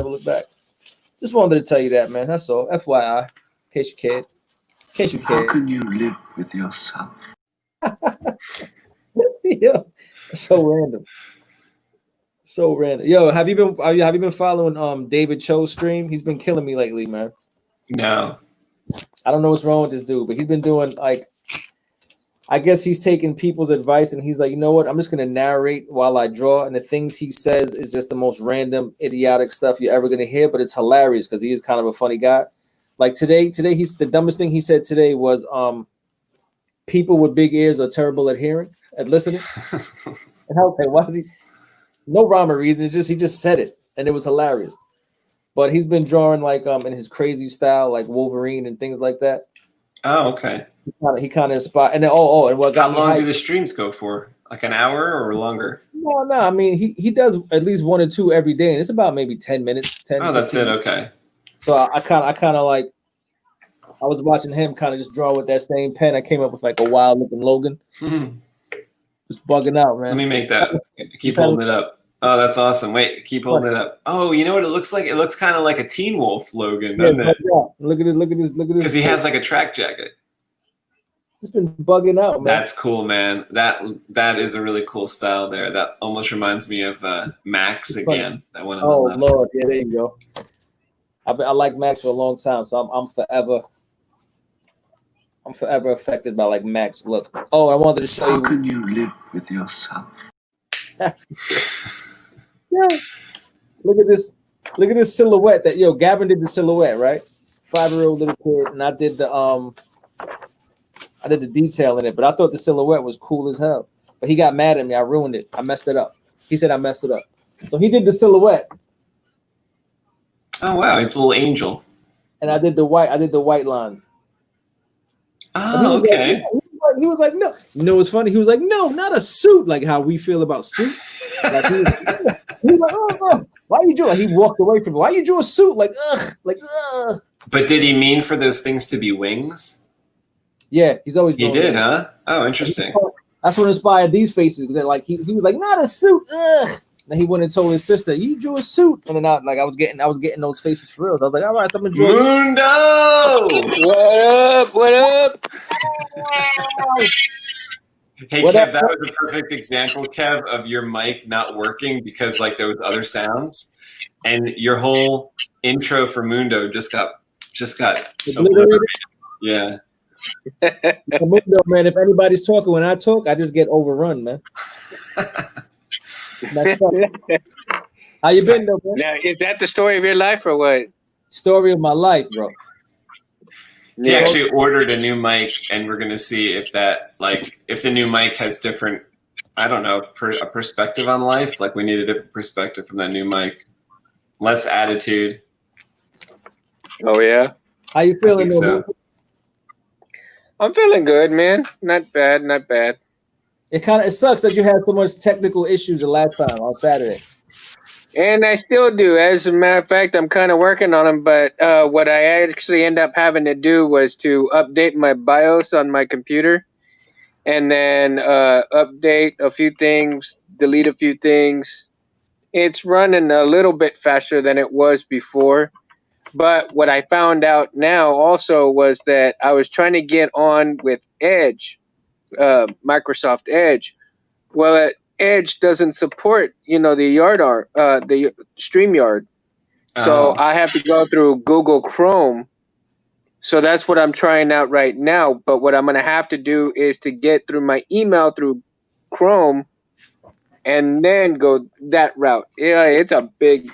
Just wanted to tell you that, man. That's all. FYI, in case you cared. How can you live with yourself? Yeah, so random. Yo, have you been following David Cho's stream? He's been killing me lately, man. No. I don't know what's wrong with this dude, but he's been doing I guess he's taking people's advice and he's like, you know what? I'm just going to narrate while I draw. And the things he says is just the most random, idiotic stuff you're ever going to hear. But it's hilarious because he is kind of a funny guy. Like today, the dumbest thing he said today was people with big ears are terrible at listening. And okay, why is he? No rhyme or reason. It's just he just said it and it was hilarious. But he's been drawing in his crazy style, like Wolverine and things like that. Oh, okay. He kind of inspired. And then and what got how long do the streams go for? Like an hour or longer? No. I mean, he does at least 1 or 2 every day, and it's about maybe 10 minutes. 10. Oh, that's it. Okay. So I kind of like. I was watching him kind of just draw with that same pen. I came up with like a wild looking Logan. Just bugging out, man. Let me make that. Keep holding it up. Oh, that's awesome. Wait, keep holding it up. Oh, you know what it looks like? It looks kind of like a Teen Wolf Logan, doesn't it? Yeah. Look at this. Because he has like a track jacket. It's been bugging out, man. That's cool, man. That is a really cool style there. That almost reminds me of Max again. That one on the left. Lord, yeah, there you go. I like Max for a long time, so I'm forever affected by like Max look. Oh, I wanted to show you. How can you live with yourself? Yeah. Look at this silhouette that Gavin did the silhouette, right? 5-year-old little kid, and I did the detail in it, but I thought the silhouette was cool as hell. But he got mad at me. I ruined it. I messed it up. He said I messed it up. So he did the silhouette. Oh wow, he's a little angel. And I did the white lines. Oh, okay. He was like, no. You know what's funny? He was like, no, not a suit, like how we feel about suits. Like he was like, oh, why you drew? Like he walked away from it. Why you drew a suit? Like, ugh. But did he mean for those things to be wings? Yeah, he's always. He did, huh? Oh, interesting. That's what inspired these faces. That like he was like, not a suit. Ugh. Then he went and told his sister, "You drew a suit," and then I was getting those faces for real. So I was like, "All right, so I'm gonna draw." Mundo! What up? Hey, Kev, that was a perfect example, Kev, of your mic not working because like there was other sounds, and your whole intro for Mundo just got obliterated. Yeah. Mundo, man. If anybody's talking when I talk, I just get overrun, man. How you been, though, man? Now, is that the story of your life or what? Story of my life, bro. He actually ordered a new mic, and we're gonna see if the new mic has different, I don't know, a perspective on life. Like we need a different perspective from that new mic. Less attitude. Oh yeah. How you feeling, though? I'm feeling good, man. Not bad. It sucks that you had so much technical issues the last time on Saturday. And I still do. As a matter of fact, I'm kind of working on them. But what I actually end up having to do was to update my BIOS on my computer, and then update a few things, delete a few things. It's running a little bit faster than it was before. But what I found out now also was that I was trying to get on with Edge, Microsoft Edge. Well, Edge doesn't support, the StreamYard. So Oh. I have to go through Google Chrome. So that's what I'm trying out right now. But what I'm going to have to do is to get through my email through Chrome and then go that route. Yeah, it's a big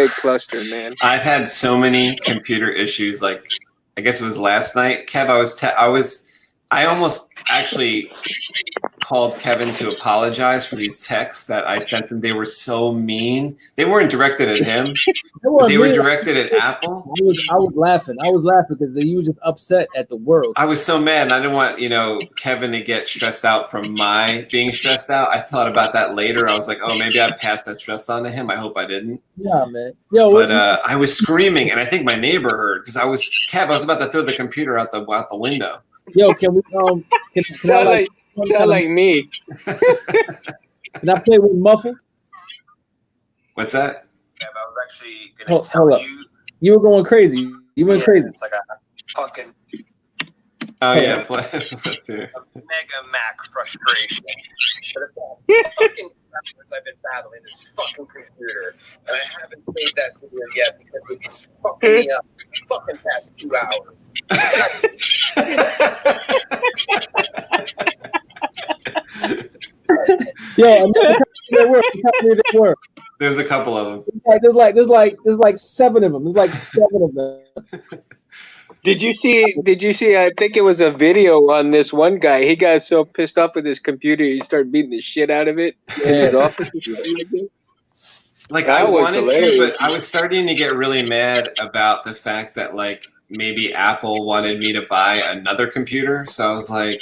cluster, man. I've had so many computer issues. Like, I guess it was last night, Kev. I almost actually called Kevin to apologize for these texts that I sent them. They were so mean. They weren't directed at him, but they were directed at Apple. I was laughing. I was laughing because he was just upset at the world. I was so mad, and I didn't want Kevin to get stressed out from my being stressed out. I thought about that later. I was like, oh, maybe I passed that stress on to him. I hope I didn't. Yeah, man. But I was screaming, and I think my neighbor heard because I was about to throw the computer out the window. Yo, can we Sound like me. Can I play with muffle? What's that? Yeah, I was actually going to hold tell up. you. You were going crazy. You went crazy. It's like a fucking Oh yeah, let's see. mega Mac frustration. But it's fucking hours I've been battling this fucking computer, and I haven't saved that video yet because it's fucking me up. Fucking past 2 hours. Yo, they were. There's a couple of them. There's like 7 of them. There's like 7 of them. Did you see? I think it was a video on this one guy. He got so pissed off with his computer, he started beating the shit out of it in his office. Like, I wanted to, but I was starting to get really mad about the fact that, like, maybe Apple wanted me to buy another computer. So I was like,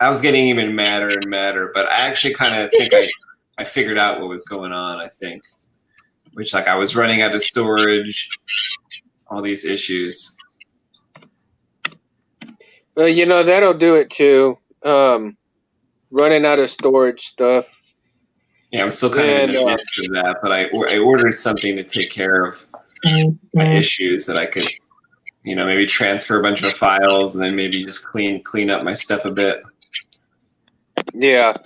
I was getting even madder and madder. But I actually kind of think I figured out what was going on, I think. Which, like, I was running out of storage, all these issues. Well, that'll do it too. Running out of storage stuff. Yeah, I'm still kind of in the midst of that, but I ordered something to take care of my issues that I could, maybe transfer a bunch of files and then maybe just clean up my stuff a bit. Yeah.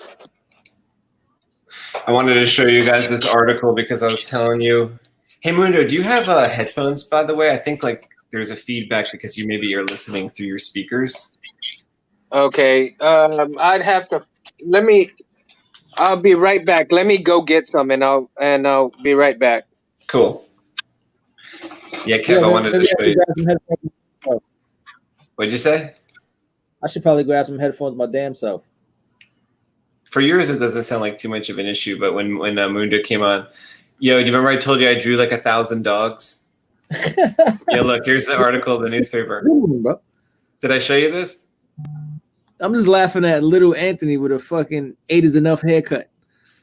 I wanted to show you guys this article because I was telling you, hey Mundo, do you have headphones, by the way? I think like there's a feedback because you maybe are listening through your speakers. Okay. I'd have to I'll be right back. Let me go get some and I'll be right back. Cool. Yeah, Kev, I wanted to show you. What'd you say? I should probably grab some headphones my damn self. For yours, it doesn't sound like too much of an issue, but when Mundo came on, yo, do you remember I told you I drew like 1,000 dogs? Yeah, look, here's the article in the newspaper. Did I show you this? I'm just laughing at little Anthony with a fucking 8 is enough haircut.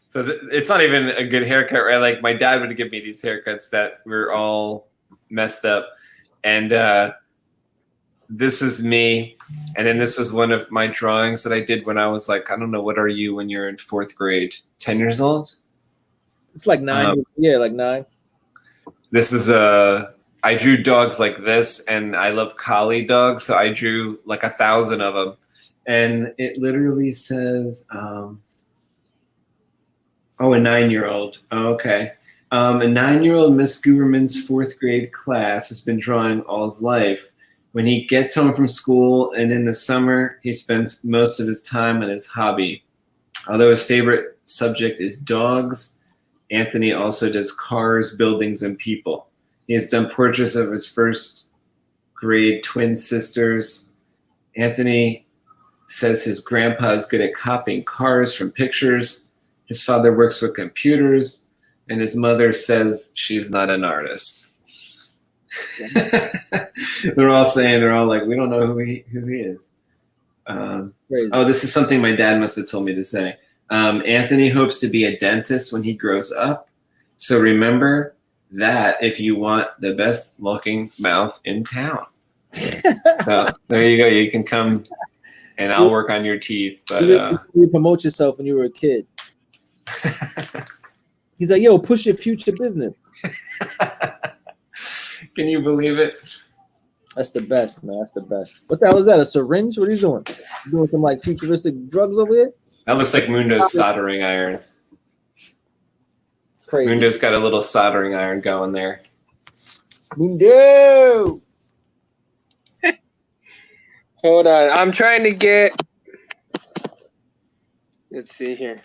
So it's not even a good haircut, right? Like my dad would give me these haircuts that were all messed up. And this is me. And then this was one of my drawings that I did when I was like, I don't know, what are you when you're in 4th grade? 10 years old? It's like 9. Yeah, like 9. This is I drew dogs like this, and I love collie dogs. So I drew like 1,000 of them. And it literally says, a 9-year-old. Oh, okay. A 9-year-old Miss Guberman's 4th grade class has been drawing all his life. When he gets home from school and in the summer, he spends most of his time on his hobby. Although his favorite subject is dogs, Anthony also does cars, buildings, and people. He has done portraits of his 1st grade twin sisters. Anthony says his grandpa is good at copying cars from pictures. His father works with computers, and his mother says she's not an artist. They're all like, we don't know who he is. This is something my dad must have told me to say. Anthony hopes to be a dentist when he grows up. So remember that if you want the best looking mouth in town. So there you go. You can come and I'll work on your teeth. But you promote yourself when you were a kid. He's like, yo, push your future business. Can you believe it? That's the best, man. That's the best. What the hell is that? A syringe? What are you doing? You doing some like futuristic drugs over here? That looks like Mundo's soldering iron. Crazy. Mundo's got a little soldering iron going there. Mundo. Hold on. I'm trying to get. Let's see here.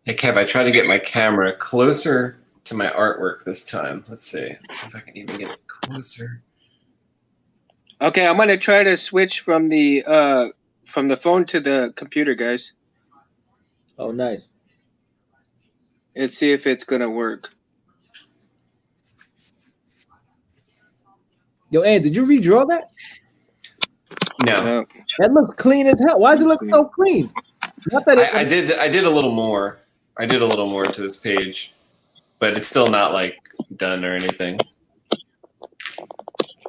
Hey, Kev, I tried to get my camera closer to my artwork this time. Let's see. Let's see if I can even get it closer. Okay, I'm gonna try to switch from the phone to the computer, guys. Oh, nice. Let's see if it's gonna work. Yo, Ed, did you redraw that? No, That looks clean as hell. Why does it look so clean? Not that I did a little more. I did a little more to this page, but it's still not like done or anything.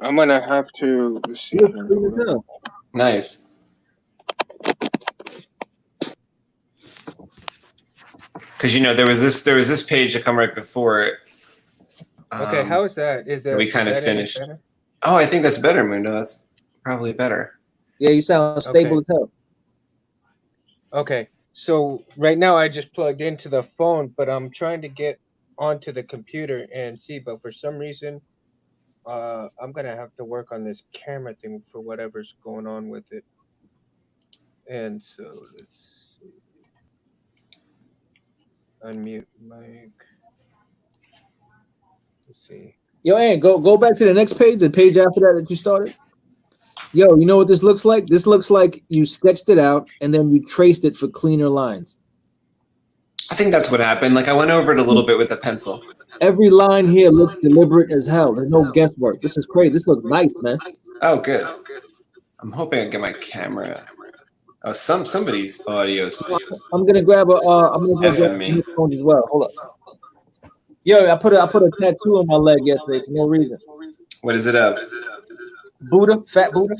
I'm gonna have to see. it looks clean as hell. Nice. Because there was this page that come right before it. Okay, how is that? Is that we kind of is that any finished? better? Oh, I think that's better, Mundo. That's probably better. Yeah, you sound stable as hell. Okay, so right now I just plugged into the phone, but I'm trying to get onto the computer and see. But for some reason, I'm gonna have to work on this camera thing for whatever's going on with it. And so let's see. Unmute mic. Let's see. Yo, Ed, go back to the next page, the page after that you started. Yo, you know what this looks like? This looks like you sketched it out and then you traced it for cleaner lines. I think that's what happened. Like I went over it a little bit with a pencil. Every line here looks deliberate as hell. There's no guesswork. This is crazy. This looks nice, man. Oh, good. I'm hoping I get my camera. Oh, somebody's audio. I'm gonna grab a. I'm gonna go grab me. a phone as well. Hold up. Yo, I put a tattoo on my leg yesterday for no reason. What is it of? Buddha, fat Buddha.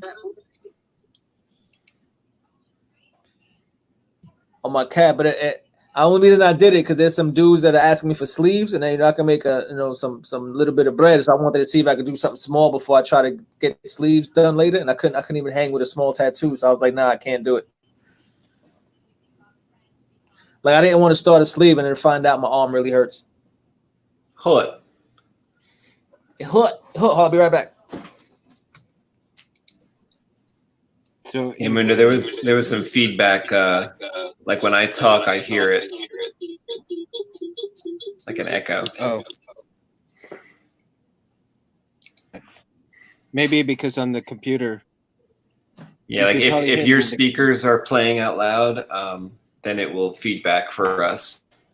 On my cat, but the only reason I did it because there's some dudes that are asking me for sleeves, and I can make some little bit of bread. So I wanted to see if I could do something small before I try to get sleeves done later, and I couldn't even hang with a small tattoo. So I was like, nah, I can't do it. Like I didn't want to start a sleeve and then find out my arm really hurts. Hold it. I'll be right back. So Hey, Mundo, there was some feedback. Like when I talk, I hear it like an echo. Oh. Maybe because on the computer. Yeah, like if your speakers are playing out loud, then it will feedback for us.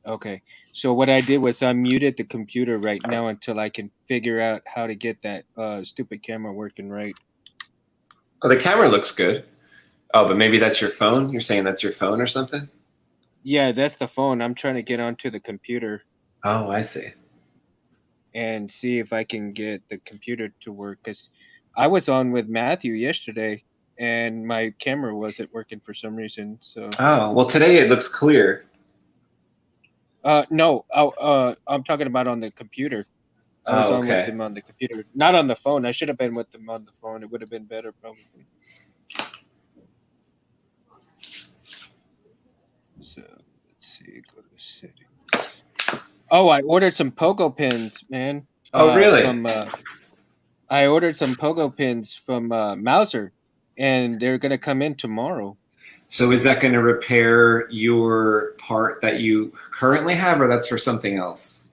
Okay. So what I did was I muted the computer right now until I can figure out how to get that stupid camera working right. Oh, the camera looks good. Oh, but maybe that's your phone? You're saying that's your phone or something? Yeah, that's the phone. I'm trying to get onto the computer. Oh, I see. And see if I can get the computer to work. Because I was on with Matthew yesterday, and my camera wasn't working for some reason. So. Oh, well, today it looks clear. No, I'm talking about on the computer. I was on with him on the computer, not on the phone. I should have been with him on the phone. It would have been better, probably. So let's see. Go to settings. Oh, I ordered some pogo pins, man. Oh, really? I ordered some pogo pins from Mauser, and they're gonna come in tomorrow. So is that going to repair your part that you currently have, or that's for something else?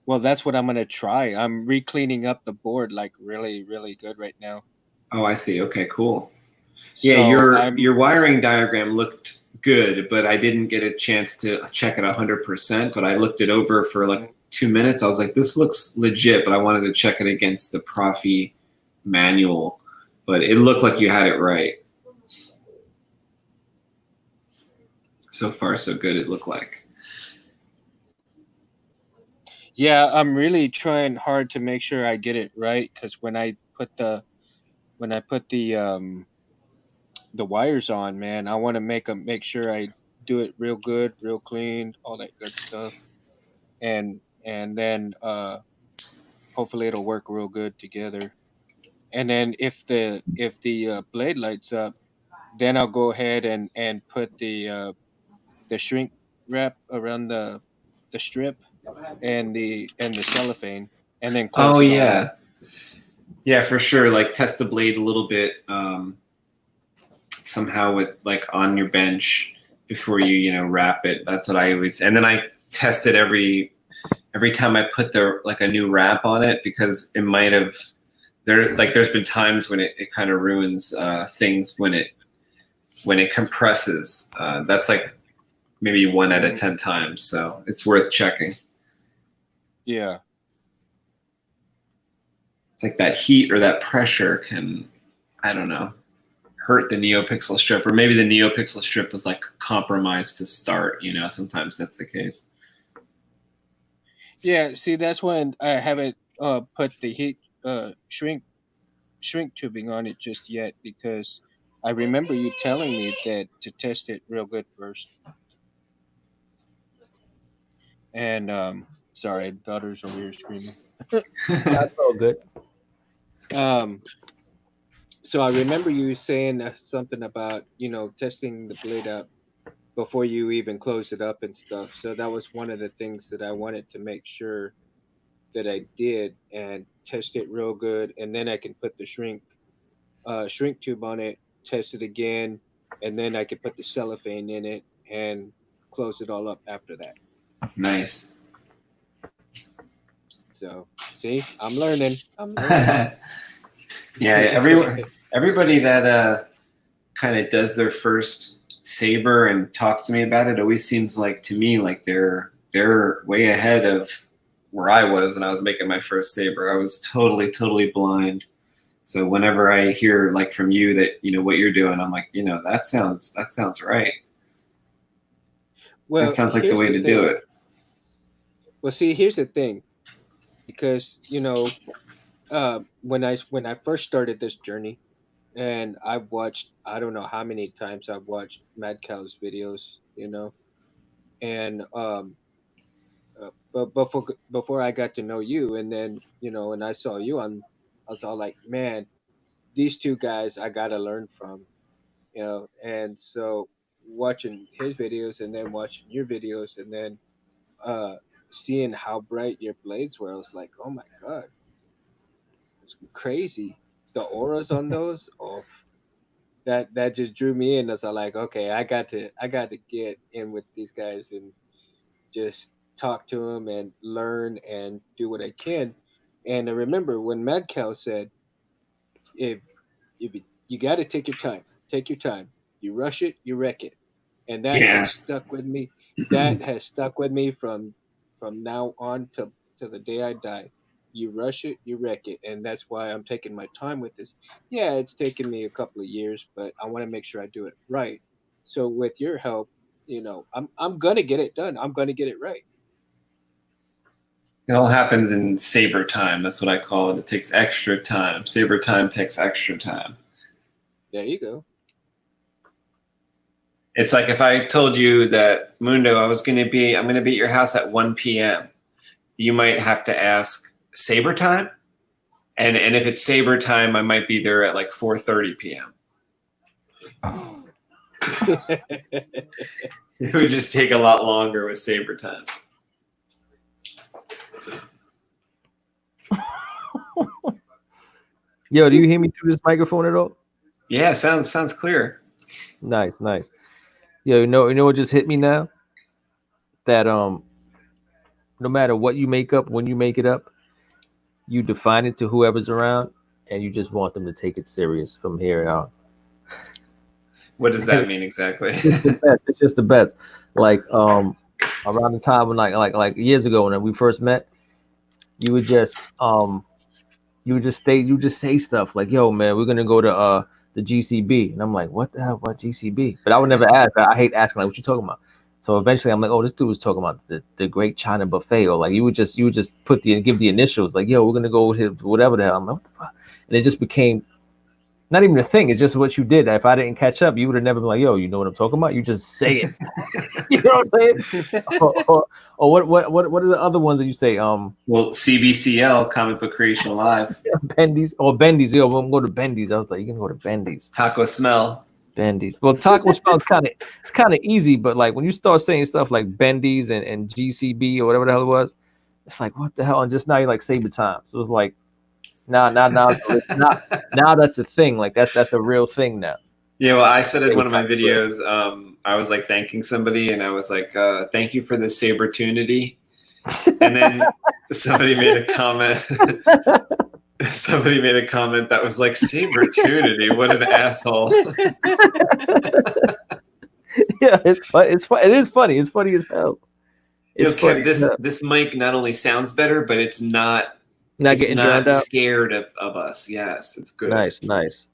Well, that's what I'm going to try. I'm re-cleaning up the board like really, really good right now. Oh, I see. Okay, cool. So Yeah, your wiring diagram looked good, but I didn't get a chance to check it 100%, but I looked it over for like 2 minutes. I was like, this looks legit, but I wanted to check it against the Profi manual, but it looked like you had it right. So far, so good, it looked like. Yeah, I'm really trying hard to make sure I get it right, because when I put the wires on, man, I want to make sure I do it real good, real clean, all that good stuff, and then hopefully it'll work real good together. And then if the blade lights up, then I'll go ahead and put the shrink wrap around the strip and the cellophane, and then close Oh it all up. yeah, yeah, for sure. Like test the blade a little bit somehow with like on your bench before you wrap it. That's what I always. And then I test it every time I put like a new wrap on it, because it might have there's been times when it kind of ruins things when it compresses. That's like maybe 1 out of 10 times, so it's worth checking. Yeah. It's like that heat or that pressure can, I don't know, hurt the NeoPixel strip, or maybe the NeoPixel strip was like compromised to start. Sometimes that's the case. Yeah, see, that's when I haven't put the heat shrink tubing on it just yet, because I remember you telling me that to test it real good first. And sorry, daughter's over here screaming. That's all good. So I remember you saying something about testing the blade out before you even close it up and stuff. So that was one of the things that I wanted to make sure that I did, and test it real good, and then I can put the shrink tube on it, test it again, and then I can put the cellophane in it and close it all up after that. Nice. So see, I'm learning. Yeah, everybody that kind of does their first saber and talks to me about it always seems like, to me, like they're way ahead of where I was when I was making my first saber. I was totally blind. So whenever I hear like from you that what you're doing, I'm like, that sounds right. Well, that sounds like the way to do it. Well, see, here's the thing, because when I first started this journey, and I've watched, I don't know how many times I've watched Mad Cow's videos, and but before I got to know you, and then and I saw you on, I was all like, man, these two guys I gotta learn from, and so watching his videos and then watching your videos, and then seeing how bright your blades were, I was like, oh my god, it's crazy. The auras on those, oh, that just drew me in. As I like, okay, I got to get in with these guys and just talk to them and learn and do what I can. And I remember when Mad Cow said, if you got to take your time, you rush it, you wreck it. And that has stuck with me. That has stuck with me from now on to the day I die. You rush it, you wreck it. And that's why I'm taking my time with this. Yeah, it's taken me a couple of years, but I want to make sure I do it right. So with your help, I'm gonna get it done. I'm gonna get it right. It all happens in saber time. That's what I call it. It takes extra time. Saber time takes extra time. There you go. It's like if I told you that, Mundo, I'm going to be at your house at 1 p.m. You might have to ask, saber time? And if it's saber time, I might be there at like 4:30 p.m. It would just take a lot longer with saber time. Yo, do you hear me through this microphone at all? Yeah, sounds clear. Nice. Yo, you know what just hit me now? That no matter what you make up, when you make it up, you define it to whoever's around, and you just want them to take it serious from here out. What does that mean exactly? It's just the best. Like around the time when like years ago when we first met, you would just say stuff like, "Yo, man, we're gonna go to the GCB," and I'm like, "What the hell? What GCB?" But I would never ask. I hate asking, like, "What you talking about?" So eventually, I'm like, "Oh, this dude was talking about the Great China Buffet," or like you would just give the initials, like, "Yo, we're gonna go with whatever the hell." I'm like, "What the fuck?" And it just became not even a thing. It's just what you did. If I didn't catch up, you would have never been like, "Yo, you know what I'm talking about?" You just say it. You know what I'm saying? or what are the other ones that you say? Well, CBCL, Comic Book Creation Live. Bendy's or Bendy's. Yo, I'm going to Bendy's. I was like, you can go to Bendy's. Taco Smell. Bendy's. Well, Taco Smell it's kind of easy, but like when you start saying stuff like Bendy's and GCB or whatever the hell it was, it's like what the hell? And just now you're like Saber Time. So it's like, now that's a thing. Like that's a real thing now. Yeah, well, I said in one of my videos, I was like thanking somebody, and I was like, "Thank you for the sabertunity." And then somebody made a comment. Somebody made a comment that was like, "Sabertunity, what an asshole!" Yeah, it's fun. It is funny. It's funny as hell. Kev, this mic not only sounds better, but it's not scared of us. Yes, it's good. Nice.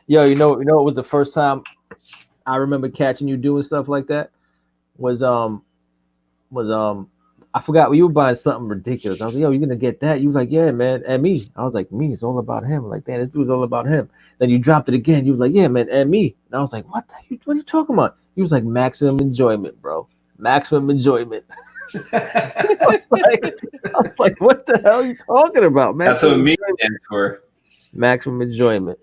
Yo, you know, it was the first time I remember catching you doing stuff like that. Was I forgot you were buying something ridiculous. I was like, yo, you're gonna get that? You was like, yeah, man, and me. I was like, me, it's all about him. I'm like, damn, this dude's all about him. Then you dropped it again. You was like, yeah, man, and me. And I was like, what are you talking about? He was like, maximum enjoyment, bro. Maximum enjoyment. I was like, what the hell are you talking about, man? That's what me stands for. Maximum enjoyment.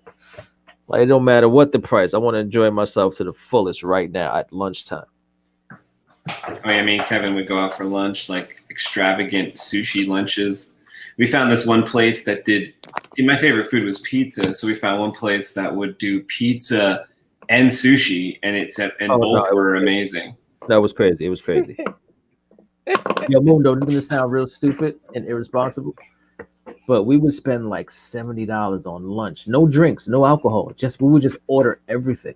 Like, it don't matter what the price. I want to enjoy myself to the fullest right now at lunchtime. I mean, me and Kevin would go out for lunch, like extravagant sushi lunches. We found this one place that did. See, my favorite food was pizza, so we found one place that would do pizza and sushi, and both were amazing. That was crazy. It was crazy. Yo, Mundo, this is gonna sound real stupid and irresponsible, but we would spend like $70 on lunch, no drinks, no alcohol. We would just order everything.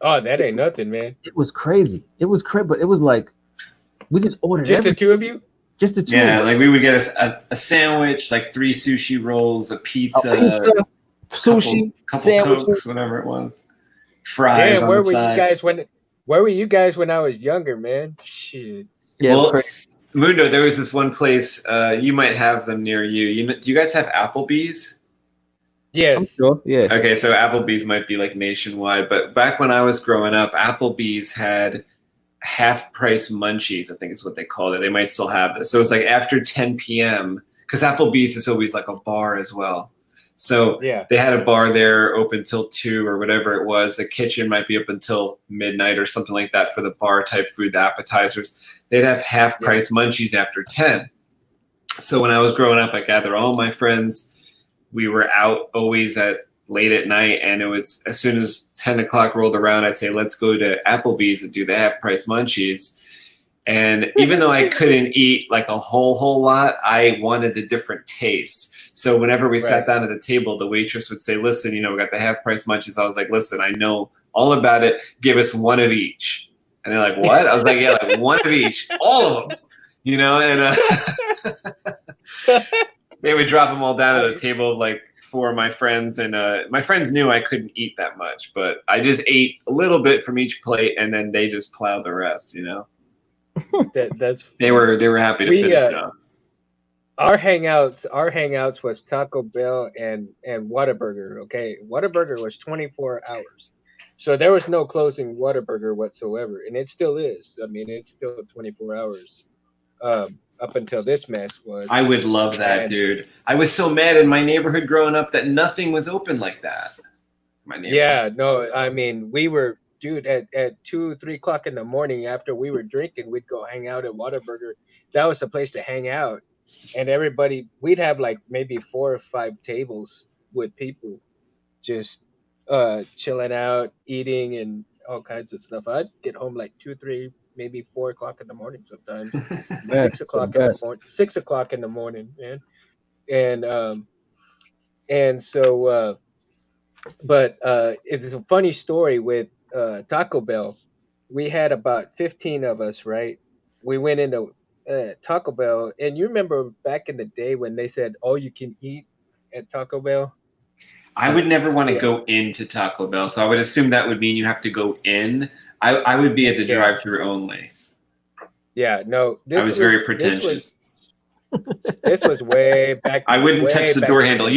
Oh, that ain't nothing, man. It was crazy. It was crazy, but it was like we just ordered just everything. The two of you. Just the two. Yeah, like we would get a sandwich, like 3 sushi rolls, a pizza sushi, couple sandwiches, Cokes, whatever it was. Fries. Damn, where were you guys when I was younger, man? Shit. Yeah. Well, Mundo, there was this one place. You might have them near you. Do you guys have Applebee's? Yes. Sure. Yeah. Okay, so Applebee's might be like nationwide, but back when I was growing up, Applebee's had half-price munchies, I think is what they called it. They might still have this. So it's like after 10 p.m., because Applebee's is always like a bar as well. So yeah, they had a bar there open till 2 or whatever it was. The kitchen might be up until midnight or something like that for the bar-type food, the appetizers. They'd have half-price munchies after 10. So when I was growing up, I gathered all my friends. We were out always late at night, and it was as soon as 10 o'clock rolled around, I'd say, let's go to Applebee's and do the half-price munchies. And even though I couldn't eat like a whole lot, I wanted the different tastes. So whenever we sat down at the table, the waitress would say, listen, we got the half-price munchies. I was like, listen, I know all about it. Give us one of each. And they're like, what? I was like, yeah, like one of each. All of them. And they would drop them all down at a table of like 4 of my friends, and my friends knew I couldn't eat that much, but I just ate a little bit from each plate, and then they just plowed the rest. That's they were happy to finish it up. Our hangouts was Taco Bell and Whataburger. Okay, Whataburger was 24 hours, so there was no closing Whataburger whatsoever, and it still is. I mean, it's still 24 hours. Up until this mess was. I would love that, dude. I was so mad in my neighborhood growing up that nothing was open like that. Yeah, no, I mean, we were, dude, at 2, 3 o'clock in the morning after we were drinking, we'd go hang out at Whataburger. That was the place to hang out. And everybody, we'd have like maybe 4 or 5 tables with people just chilling out, eating, and all kinds of stuff. I'd get home like 2, 3, maybe 4 o'clock in the morning sometimes. 6 o'clock in the morning. 6 o'clock in the morning, man. And so but it's a funny story with Taco Bell. We had about 15 of us, right? We went into Taco Bell, and you remember back in the day when they said all you can eat at Taco Bell? I would never want to go into Taco Bell, so I would assume that would mean you have to go in. I would be at the drive-thru only. Yeah, no. I was very pretentious. This was way back. I wouldn't touch the door handle.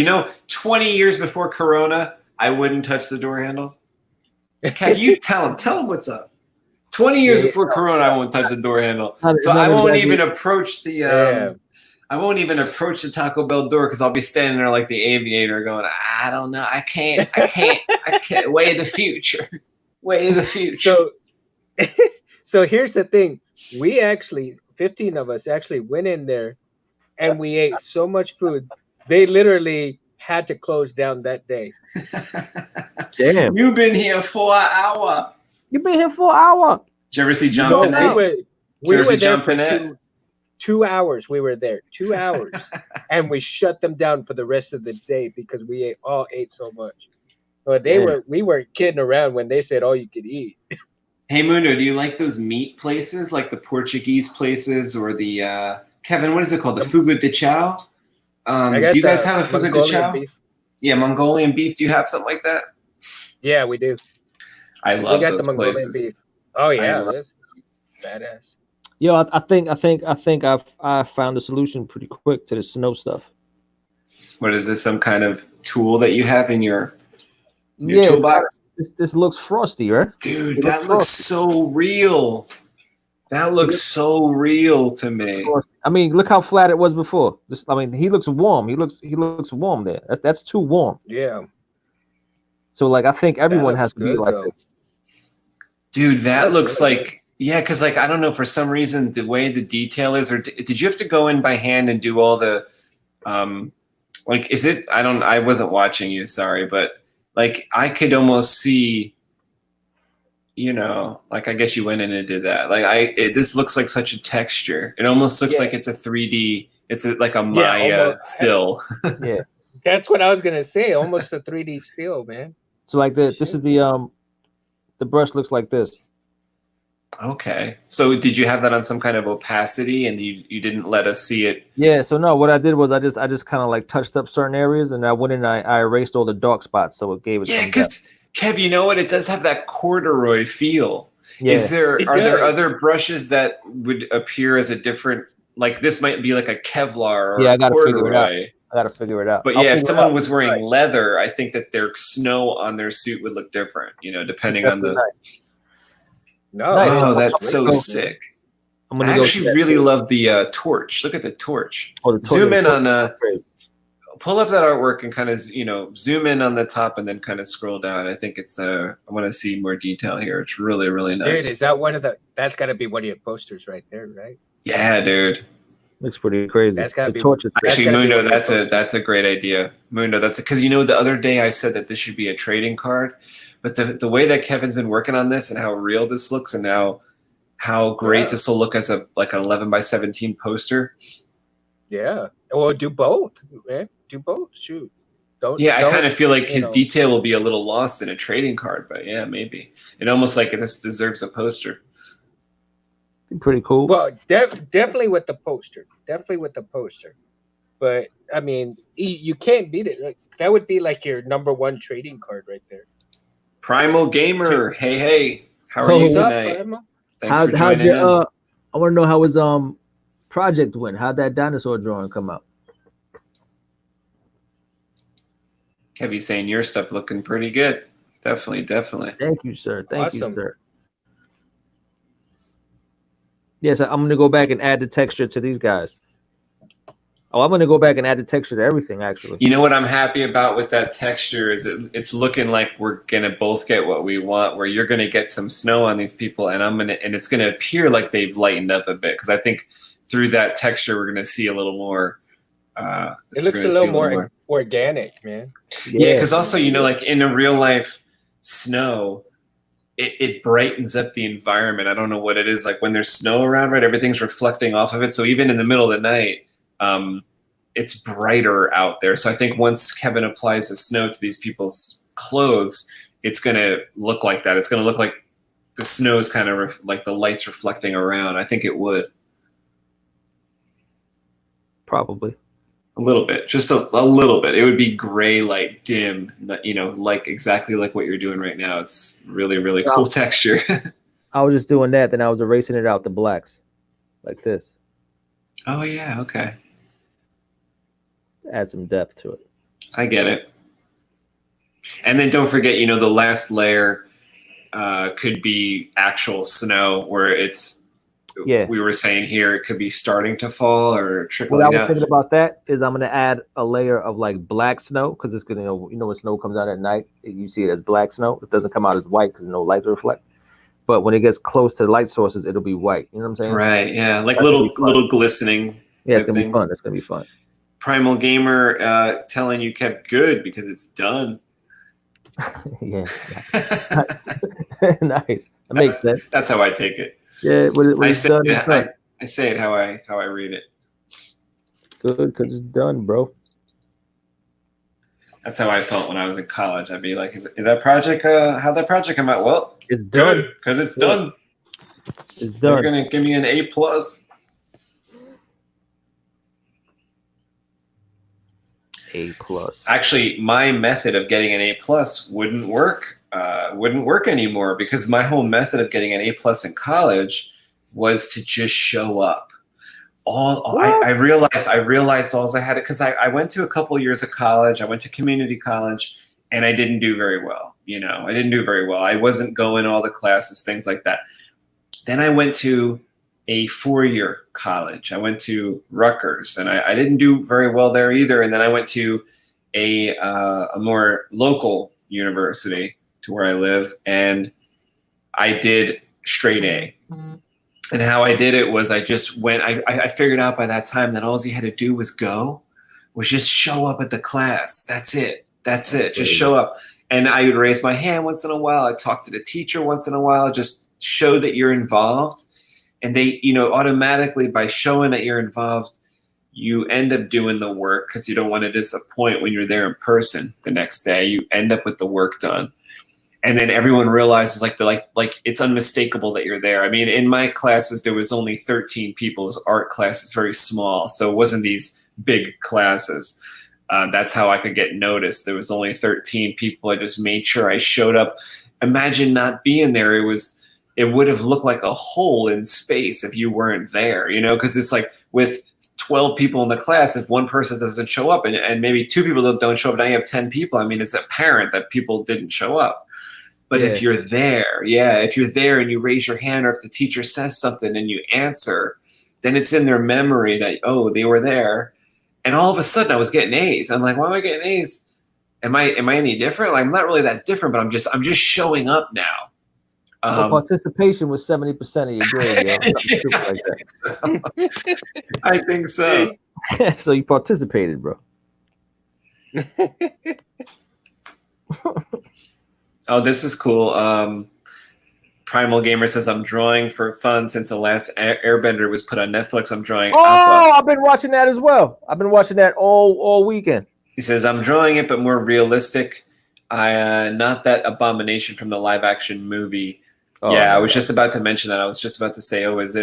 20 years before Corona, I wouldn't touch the door handle. Can you tell him what's up? 20 years before Corona, I won't touch the door handle. So I won't even approach the I won't even approach the Taco Bell door because I'll be standing there like the aviator going, I don't know. I can't weigh the future. Weigh the future. So here's the thing. We actually, 15 of us actually went in there and we ate so much food. They literally had to close down that day. Damn. You've been here for an hour. You've been here for an hour. Did you ever see Jumping Out? We were there for 2 hours. We were there 2 hours, and we shut them down for the rest of the day because we all ate so much. But we weren't kidding around when they said all you could eat. Hey Mundo, do you like those meat places, like the Portuguese places, or the Kevin? What is it called? The Fogo de Chao. Do you guys have a Fogo de Chao? Beef. Yeah, Mongolian beef. Do you have something like that? Yeah, we do. I love we got those the Mongolian places. Beef. Oh yeah, that's badass. Yo, I think I found a solution pretty quick to the snow stuff. What is this? Some kind of tool that you have in your toolbox? This looks frosty, right? Dude, that looks so real. That looks so real to me. I mean, look how flat it was before. He looks warm. He looks warm there. That's too warm. Yeah. So like, I think everyone has to be like this. Dude, that looks like, because like, I don't know, for some reason, the way the detail is, or did you have to go in by hand and do all the, like, is it, I wasn't watching you, sorry, but like, I could almost see, like, I guess you went in and did that. Like, this looks like such a texture. It almost looks like it's a 3D, it's like a Maya still. Yeah. That's what I was going to say. Almost a 3D still, man. So like this is the brush looks like this. Okay. So did you have that on some kind of opacity and you didn't let us see it? Yeah. So no, what I did was I just kind of like touched up certain areas and I went in and I erased all the dark spots. So it gave it. Yeah. Because Kev, you know what? It does have that corduroy feel. Yeah. Are there other brushes that would appear as a different, like this might be like a Kevlar or I gotta corduroy? Figure it out. I gotta figure it out. But yeah, if someone was wearing leather, I think that their snow on their suit would look different, depending on the. Nice. No, oh, that's so sick. I actually really love the torch. Look at the torch. Oh, the torch. Zoom in on pull up that artwork and kind of zoom in on the top and then kind of scroll down. I think it's I want to see more detail here. It's really, really nice. Dude, is that that's got to be one of your posters right there, right? Yeah, dude. Looks pretty crazy. That's gotta be actually, Mundo. That's a great idea, Mundo. That's because the other day I said that this should be a trading card, but the way that Kevin's been working on this and how real this looks and how great this will look as an 11x17 poster. Yeah, well, do both, man. Do both. Shoot. I kind of feel like his detail will be a little lost in a trading card, but yeah, maybe it almost like this deserves a poster. Pretty cool. Well, definitely with the poster. But I mean, you can't beat it. Like, that would be like your #1 trading card right there. Primal Gamer, hey, how are you tonight? Thanks for joining in. I want to know how his project went. How'd that dinosaur drawing come out? Kevin's saying your stuff looking pretty good. Definitely. Thank you, sir. Thank you, sir. Yes, I'm going to go back and add the texture to these guys. Oh, I'm going to go back and add the texture to everything, actually. You know what I'm happy about with that texture is it's looking like we're going to both get what we want, where you're going to get some snow on these people, and it's going to appear like they've lightened up a bit, because I think through that texture we're going to see a little more. It looks a little more organic, man. Yeah, because also, like in a real life snow, it brightens up the environment. I don't know what it is. Like when there's snow around, right? Everything's reflecting off of it. So even in the middle of the night, it's brighter out there. So I think once Kevin applies the snow to these people's clothes, it's going to look like that. It's going to look like the snow is kind of like the light's reflecting around. I think it would. Probably. A little bit, just a little bit. It would be gray, light, dim, like exactly like what you're doing right now. It's really, really cool texture. I was just doing that, then I was erasing it out the blacks, like this. Oh yeah, okay. Add some depth to it. I get it. And then don't forget, you know, the last layer could be actual snow where it's, we were saying here, it could be starting to fall or trickling What I was out. thinking about that is I'm going to add a layer of like black snow because it's going to, you know, when snow comes out at night, you see it as black snow. It doesn't come out as white because no light reflect. But when it gets close to light sources, it'll be white. You know what I'm saying? Right. Yeah. Like little glistening. Yeah, it's going to be fun. It's going to be fun. Primal Gamer telling you kept good because it's done. Yeah. Nice. That makes sense. That's how I take it. Yeah, when it's done, it's done. I say it how I read it. Good, because it's done, bro. That's how I felt when I was in college. I'd be like, "Is that project? How'd that project come out?" Well, it's done because it's done. It's done. They're gonna give me an A+. A+. Actually, my method of getting an A+ wouldn't work. Wouldn't work anymore because my whole method of getting an A+ in college was to just show up. I realized all I had it because I went to a couple years of college. I went to community college and I didn't do very well. You know, I didn't do very well. I wasn't going to all the classes, things like that. Then I went to a 4-year college. I went to Rutgers and I didn't do very well there either. And then I went to a more local university to where I live and I did straight A. And how I did it was I just went, I figured out by that time that all you had to do was just show up at the class. That's it. Just show up. And I would raise my hand once in a while. I'd talk to the teacher once in a while, just show that you're involved. And they, you know, automatically by showing that you're involved, you end up doing the work because you don't want to disappoint when you're there in person the next day. You end up with the work done. And then everyone realizes like it's unmistakable that you're there. I mean, in my classes, there was only 13 people. This art class is very small. So it wasn't these big classes. That's how I could get noticed. There was only 13 people. I just made sure I showed up. Imagine not being there. It would have looked like a hole in space if you weren't there, you know, because it's like with 12 people in the class, if one person doesn't show up and maybe 2 people don't show up, now you have 10 people. I mean, it's apparent that people didn't show up. But if you're there, and you raise your hand, or if the teacher says something and you answer, then it's in their memory that, oh, they were there. And all of a sudden I was getting A's. I'm like, why am I getting A's? Am I any different? Like, I'm not really that different, but I'm just showing up now. Participation was 70% of your grade. I think so. So you participated, bro. Oh, this is cool. Primal Gamer says, I'm drawing for fun since the last Airbender was put on Netflix. I'm drawing Aqua. I've been watching that as well. I've been watching that all weekend. He says, I'm drawing it, but more realistic. Not that abomination from the live action movie. I was just about to mention that. I was just about to say, is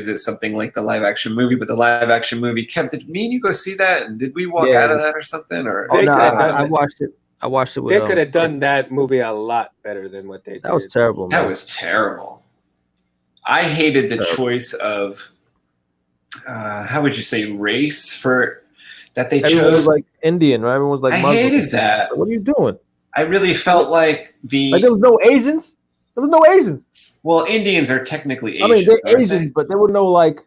it something like the live action movie? But the live action movie, Kev, did me and you go see that? And did we walk out of that or something? Or I watched it. I watched it. They could have done that movie a lot better than what they did. That was terrible. Man. That was terrible. I hated the choice of, how would you say, race for that they Everyone chose. was like Indian, right? Everyone was like Muslim. I hated that. What are you doing? I really felt like there was no Asians. There was no Asians. Well, Indians are technically Asians. I mean, they're Asians, but there were no like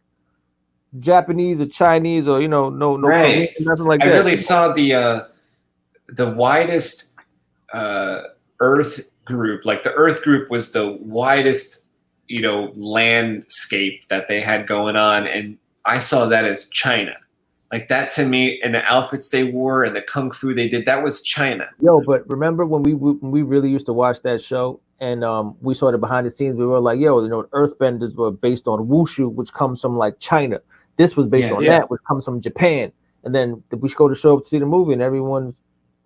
Japanese or Chinese or no right. Nothing like that. I really saw the widest Earth group. Like the Earth group was the widest, landscape that they had going on, and I saw that as China. Like that to me, and the outfits they wore and the kung fu they did, that was China. Yo, but remember when we really used to watch that show and we saw the behind the scenes, we were like, Earthbenders were based on wushu, which comes from like China. This was based on that, which comes from Japan. And then we go to show up to see the movie and everyone's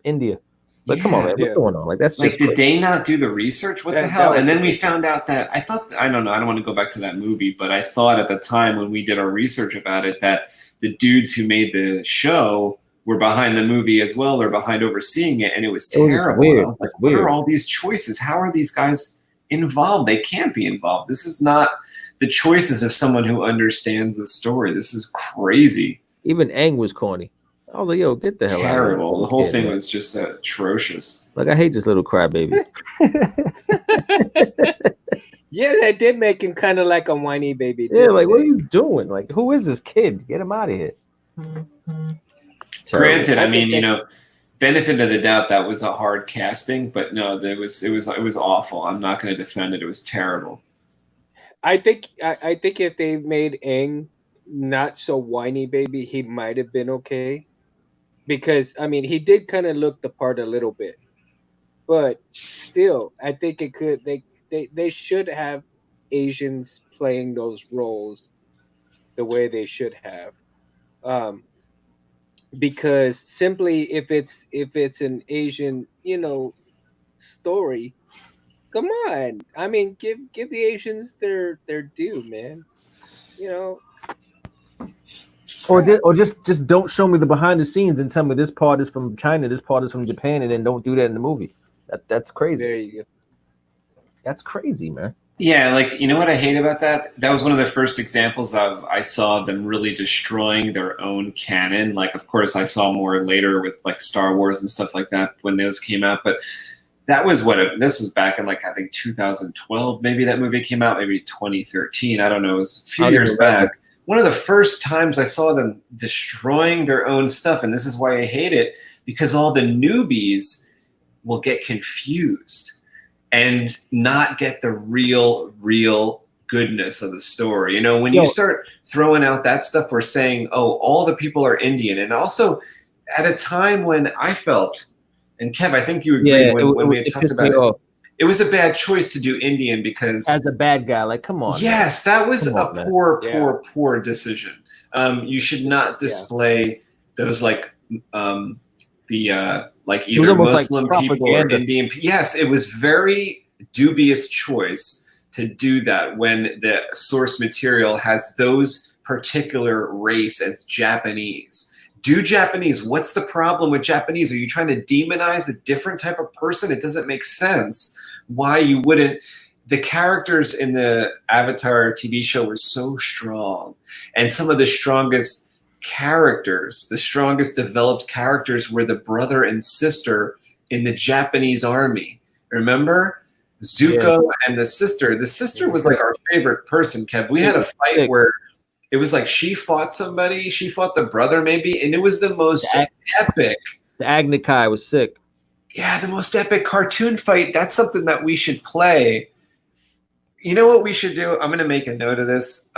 India. Like, come on, man, what's going on? Like, that's just did they not do the research? What the hell? And then we found out that I don't know, I don't want to go back to that movie, but I thought at the time when we did our research about it that the dudes who made the show were behind the movie as well, or behind overseeing it, and it was terrible. Weird. I was like, what are all these choices? How are these guys involved? They can't be involved. This is not the choices of someone who understands the story. This is crazy. Even Aang was corny. I was like, yo, get the hell out of here. Terrible. The whole Kid, thing man. was just atrocious. Like, I hate this little crybaby. Yeah, that did make him kind of like a whiny baby. Yeah, didn't like, what are they? you doing? Like, who is this kid? Get him out of here. Granted, I I mean, think benefit of the doubt, that was a hard casting, but no, it was awful. I'm not going to defend it. It was terrible. I think if they made Aang not so whiny baby, he might have been okay. Because I mean, he did kind of look the part a little bit, but still, I think it could. They should have Asians playing those roles the way they should have. Because simply if it's an Asian, story, come on. I mean, give the Asians their due, man. Or just don't show me the behind the scenes and tell me this part is from China, this part is from Japan, and then don't do that in the movie. That's crazy. There you go. That's crazy, man. Yeah, like, you know what I hate about that? That was one of the first examples I saw them really destroying their own canon. Like, of course, I saw more later with like Star Wars and stuff like that when those came out. But that was this was back in like, I think 2012, maybe that movie came out, maybe 2013. I don't know. It was a few years back. One of the first times I saw them destroying their own stuff. And this is why I hate it, because all the newbies will get confused and not get the real goodness of the story. You know, when you start throwing out that stuff, we're saying, oh, all the people are Indian. And also at a time when I felt, and Kev, I think you agreed when we talked about it, it was a bad choice to do Indian because as a bad guy, like, come on. Yes, man. That was poor decision. You should not display those like like either Muslim like people or Indian people. Yes, it was very dubious choice to do that when the source material has those particular race as Japanese. Do Japanese. What's the problem with Japanese? Are you trying to demonize a different type of person? It doesn't make sense why you wouldn't. The characters in the Avatar TV show were so strong, and some of the strongest characters, the strongest developed characters were the brother and sister in the Japanese army. Remember? Zuko and the sister. The sister was like our favorite person, Kev. We had a fight where it was like she fought somebody, she fought the brother maybe, and it was the most epic. The Agni Kai was sick. Yeah, the most epic cartoon fight. That's something that we should play. You know what we should do? I'm going to make a note of this.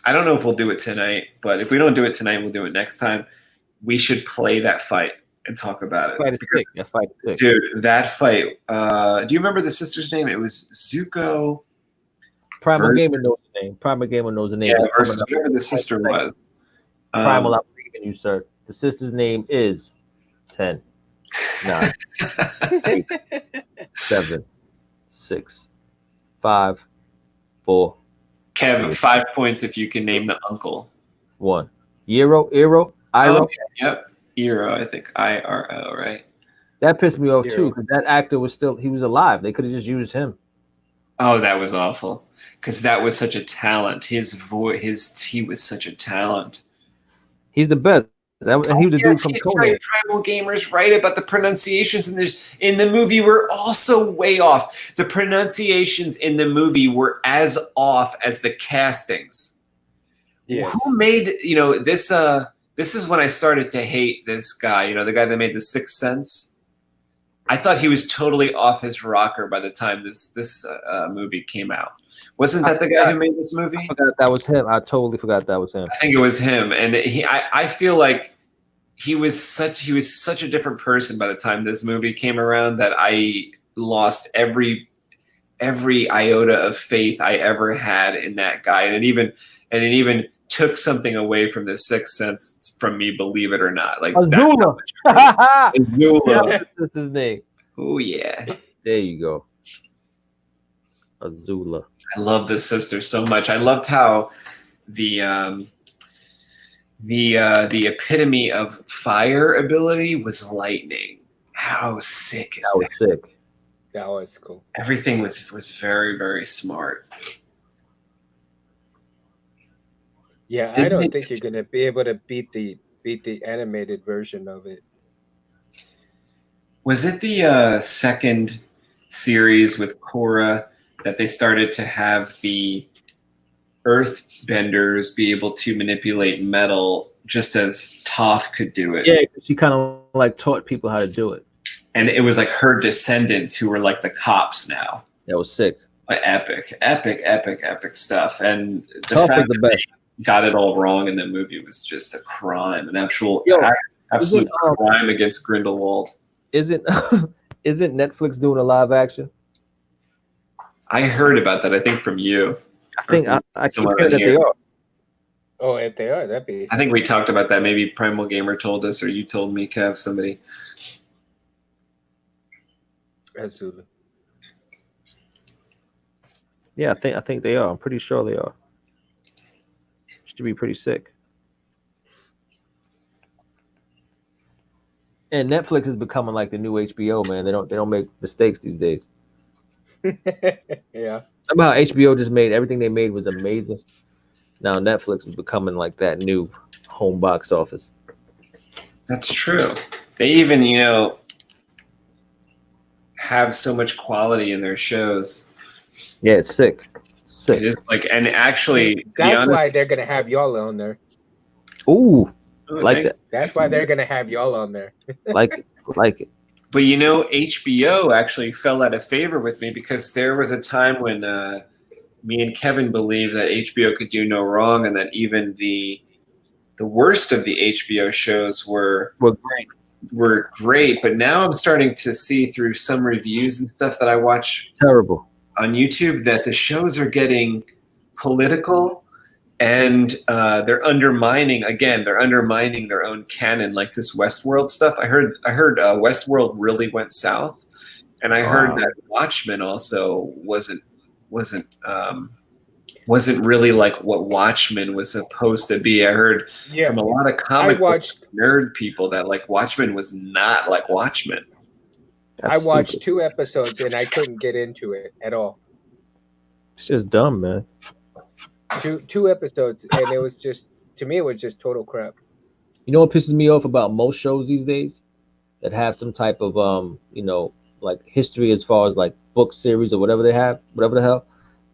I don't know if we'll do it tonight, but if we don't do it tonight, we'll do it next time. We should play that fight and talk about it. Fight is sick. That fight is sick. Dude, that fight. Do you remember the sister's name? It was Zuko. Primal Gamer knows the name. Primal Gamer knows the name. Yeah, versus whoever the sister was. Primal, I believe in you, sir. The sister's name is 10, 9, 8, 7, 6, 5, 4. Kev, 5 points if you can name the uncle. 1. Iro. Iro. Okay. Yep. Iro, I think. IRO, right? That pissed me off too, because that actor was alive. They could have just used him. Oh, that was awful. Because that was such a talent. His voice, he was such a talent. He's the best. He was the dude from Conan. Right. Primal Gamer's right about the pronunciations in the movie were also way off. The pronunciations in the movie were as off as the castings. Yes. Who made this? This is when I started to hate this guy. The guy that made The Sixth Sense. I thought he was totally off his rocker by the time this movie came out. Wasn't that the guy who made this movie? I forgot that was him. I totally forgot that was him. I think it was him, and I feel like he was such a different person by the time this movie came around that I lost every iota of faith I ever had in that guy, and it even took something away from The Sixth Sense from me, believe it or not. Like Azula. Azula. That's his name. Oh yeah. There you go. Azula. I love this sister so much. I loved how the epitome of fire ability was lightning. How sick is that? That was sick. That was cool. Everything was very, very smart. Yeah, I don't think you're gonna be able to beat the beat the animated version of it. Was it the second series with Korra that they started to have the earthbenders be able to manipulate metal just as Toph could do it? Yeah, she kind of like taught people how to do it. And it was like her descendants who were like the cops now. That was sick. Like epic stuff. And the Toph fact was the that best. they got it all wrong in the movie was just a crime, an absolute Isn't, crime against Grindelwald. Isn't Netflix doing a live action? I heard about that. I think from you. I think I keep Someone hearing that here. they are. Oh, if they are, that'd be. I think we talked about that. Maybe Primal Gamer told us, or you told me, Kev, somebody. Absolutely. Yeah, I think they are. I'm pretty sure they are. Should be pretty sick. And Netflix is becoming like the new HBO, man. They don't make mistakes these days. Yeah. Somehow HBO just made everything they made was amazing. Now Netflix is becoming like that new home box office. That's true. They even, have so much quality in their shows. Yeah, it's sick. Sick. It is like, and actually, That's why they're gonna have y'all on there. Ooh, like that. That's why they're gonna have y'all on there. Like it. But HBO actually fell out of favor with me because there was a time when me and Kevin believed that HBO could do no wrong, and that even the worst of the HBO shows were great. But now I'm starting to see through some reviews and stuff that I watch Terrible on YouTube that the shows are getting political, and they're undermining their own canon, like this Westworld stuff. I heard Westworld really went south, and I heard that Watchmen also wasn't really like what Watchmen was supposed to be. I heard from a lot of comic book nerd people that like Watchmen was not like Watchmen. That's I watched stupid. 2 episodes and I couldn't get into it at all. It's just dumb, man. Two episodes, and it was just, to me, it was just total crap. You know what pisses me off about most shows these days that have some type of like history as far as like book series or whatever they have, whatever the hell,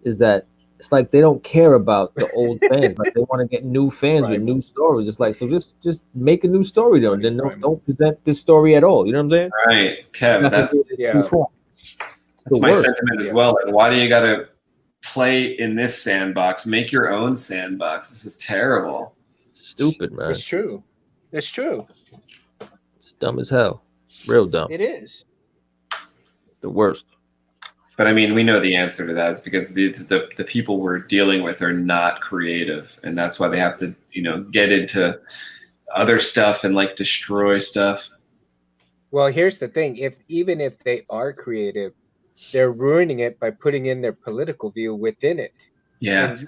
is that it's like they don't care about the old fans. Like they want to get new fans with new stories. It's like, so just make a new story though. Then don't present this story at all. You know what I'm saying? Right, Kev. That's my sentiment as well. Like, why do you gotta play in this sandbox? Make your own sandbox. This is terrible. Stupid, man. It's true. It's true. It's dumb as hell. Real dumb. It is. The worst. But I mean, we know the answer to that is because the people we're dealing with are not creative, and that's why they have to, get into other stuff and like destroy stuff. Well, here's the thing: even if they are creative, they're ruining it by putting in their political view within it. Yeah.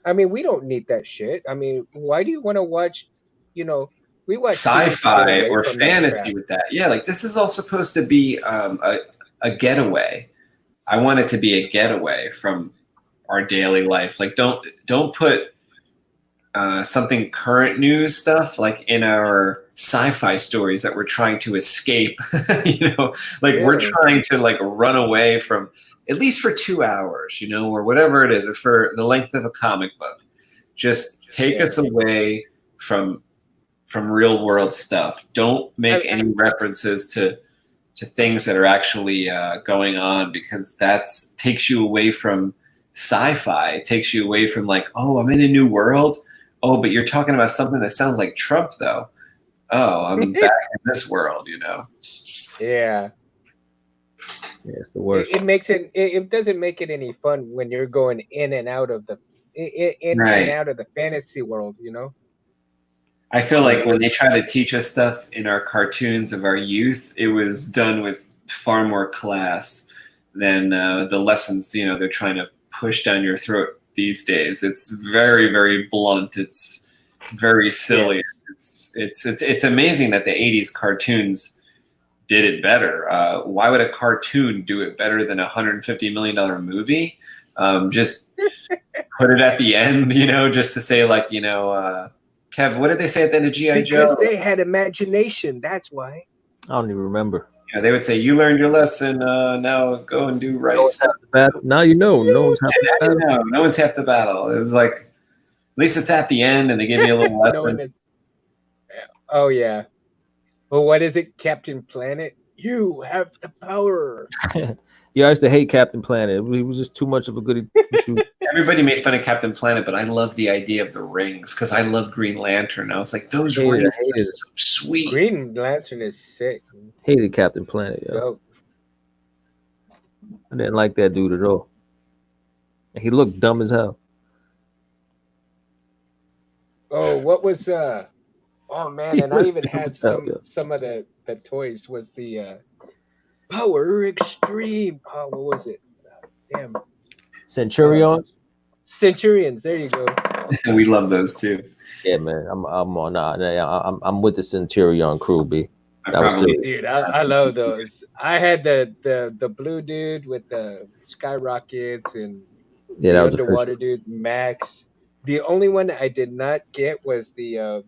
And we don't need that shit. I mean, why do you want to watch? We watch sci-fi or fantasy with that. Yeah, like this is all supposed to be a getaway. I want it to be a getaway from our daily life. Like don't put something current news stuff like in our sci-fi stories that we're trying to escape. We're trying to like run away from, at least for 2 hours, or whatever it is, or for the length of a comic book. Just take us away from real world stuff. Don't make any references to things that are actually going on, because that takes you away from sci-fi. It takes you away from like, oh, I'm in a new world. Oh, but you're talking about something that sounds like Trump, though. Oh, I'm back in this world, Yeah. Yeah, it's the worst. It makes it. It doesn't make it any fun when you're going in and out of the and out of the fantasy world. I feel like when they try to teach us stuff in our cartoons of our youth, it was done with far more class than the lessons, they're trying to push down your throat these days. It's very, very blunt. It's very silly. Yes. It's amazing that the 80s cartoons did it better. Why would a cartoon do it better than a $150 million movie? Just put it at the end, just to say like, Kev, what did they say at the end of G.I. Joe? Because they had imagination. That's why. I don't even remember. Yeah, they would say, "You learned your lesson. Now go and do right stuff." Now you know. No one's half the battle. No, no one's half the battle. It was like, at least it's at the end, and they give me a little lesson. No one is. Oh yeah. Well, what is it, Captain Planet? You have the power. Yeah, I used to hate Captain Planet. He was just too much of a goody two-shoes. Everybody made fun of Captain Planet, but I love the idea of the rings because I love Green Lantern. I was like, those rings are so sweet. Green Lantern is sick. Hated Captain Planet, yo. Dope. I didn't like that dude at all. He looked dumb as hell. Oh, what was oh man, and I even had some of the toys was the Power Extreme. Oh, what was it? Damn. Centurions? Centurions, there you go. We love those too. Yeah, man. I'm with the Centurion crew, B. Dude, I love those. I had the blue dude with the skyrockets and the underwater dude, Max. The only one I did not get was the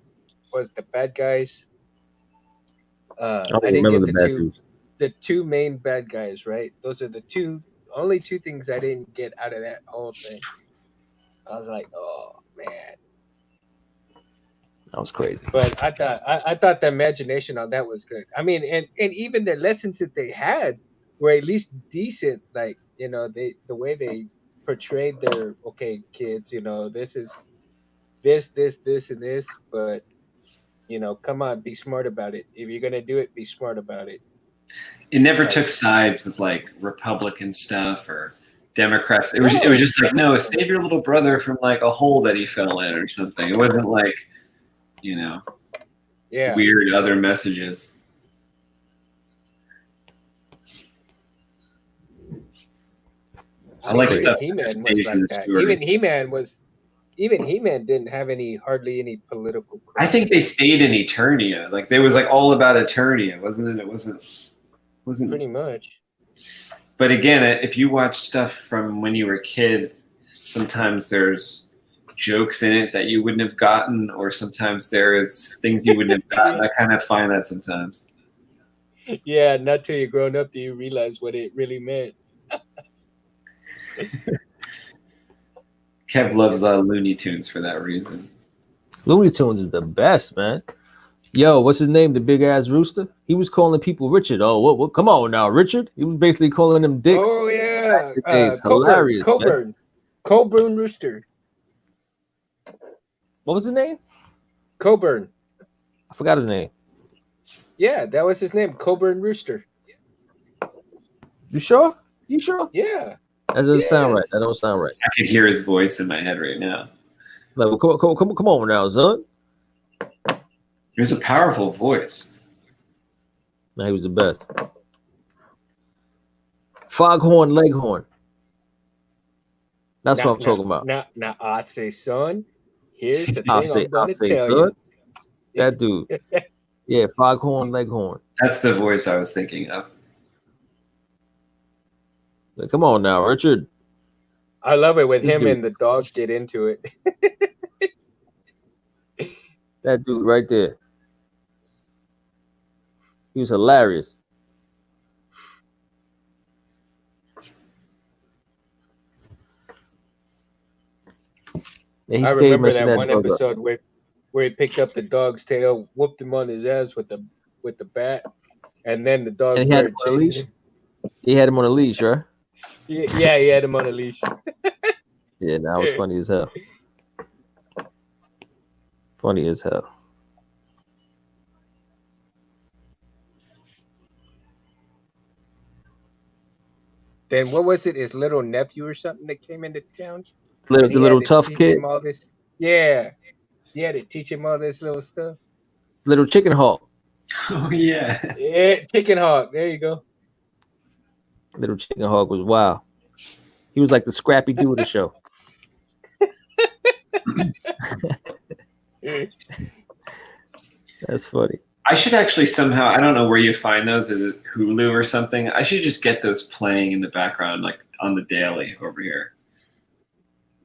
bad guys. I didn't get the two main bad guys, right? Those are the only two things I didn't get out of that whole thing. I was like, oh man. That was crazy. But I thought the imagination on that was good. I mean, and even the lessons that they had were at least decent. Like, you know, the way they portrayed their kids, you know, this is this and this, but you know, come on, be smart about it. If you're gonna do it, be smart about it. It never took sides with like Republican stuff or Democrats. It was just like, no, save your little brother from like a hole that he fell in or something. It wasn't like, you know, weird other messages. I like stuff. He-Man was like that. Even He-Man didn't have hardly any political. I think they stayed in Eternia. Like they was like all about Eternia, wasn't it? It wasn't pretty much. But again, if you watch stuff from when you were a kid, sometimes there's jokes in it that you wouldn't have gotten, or sometimes there is things you wouldn't have gotten. I kind of find that sometimes. Yeah, not till you're grown up do you realize what it really meant. Kev loves Looney Tunes for that reason. Looney Tunes is the best, man. Yo, what's his name? The big ass rooster. He was calling people Richard. Oh, what? Come on now, Richard. He was basically calling them dicks. Oh yeah, hilarious. Coburn Rooster. What was his name? Coburn. I forgot his name. Yeah, that was his name, Coburn Rooster. You sure? You sure? Yeah. That doesn't sound right. That don't sound right. I can hear his voice in my head right now. Like, well, come on now, son. He has a powerful voice. No, he was the best. Foghorn Leghorn. That's what I'm talking about. Now, I say, son, here's the thing I'm going to tell you. That dude. Yeah, Foghorn Leghorn. That's the voice I was thinking of. Like, come on now, Richard. I love it when him and the dog get into it. That dude right there. He was hilarious. I remember that one episode where he picked up the dog's tail, whooped him on his ass with the bat, and then the dog started chasing him. He had him on a leash, right? Yeah, he had him on a leash. Yeah, that was funny as hell. Funny as hell. Then what was it? His little nephew or something that came into town? The little tough kid. Him all this. Yeah. He had to teach him all this little stuff. Little chicken hawk. Oh yeah. Yeah, chicken hawk. There you go. Little chicken hawk was wild. He was like the Scrappy Doo of the show. That's funny. I should actually somehow, I don't know where you find those, is it Hulu or something? I should just get those playing in the background, like on the daily over here.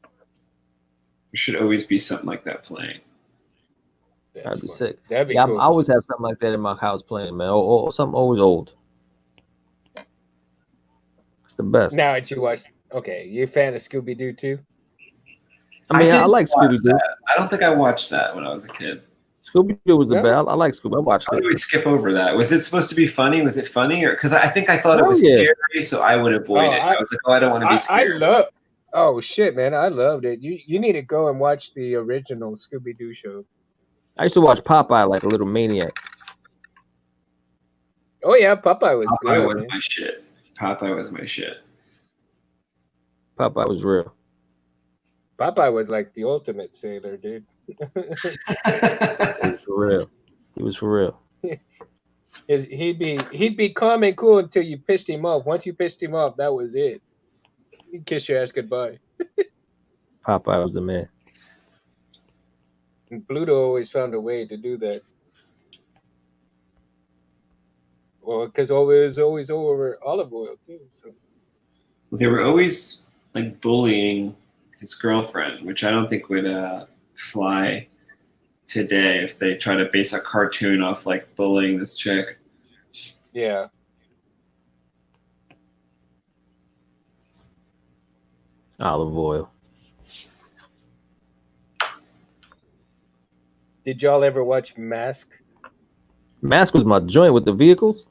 There should always be something like that playing. That'd be funny. sick. That'd be Yeah, cool. I always have something like that in my house playing, man. Or something always old. It's the best. Now that you watch, okay, you a fan of Scooby Doo too? I mean, I didn't like watch Scooby Doo. that. I don't think I watched that when I was a kid. Scooby Doo was the No? best. I like Scooby. I watched How it. did we skip over that? Was it supposed to be funny? Was it funny, or because I think I thought it Oh, was yeah. scary, so I would avoid it. I was like, oh, I don't want to be I scared. love. Oh shit, man! I loved it. You need to go and watch the original Scooby Doo show. I used to watch Popeye like a little maniac. Oh yeah, Popeye was Popeye good. was Man. my shit. Popeye was my shit. Popeye was real. Popeye was like the ultimate sailor, dude. He was for real. He was for real. He'd be calm and cool until you pissed him off. Once you pissed him off, that was it. He'd kiss your ass goodbye. Popeye was the man. And Pluto always found a way to do that. Well, because it was always over olive oil too. So They were always like bullying his girlfriend, which I don't think would fly today if they try to base a cartoon off like bullying this chick. yeah. Olive oil. Did y'all ever watch Mask? Mask was my joint with the vehicles.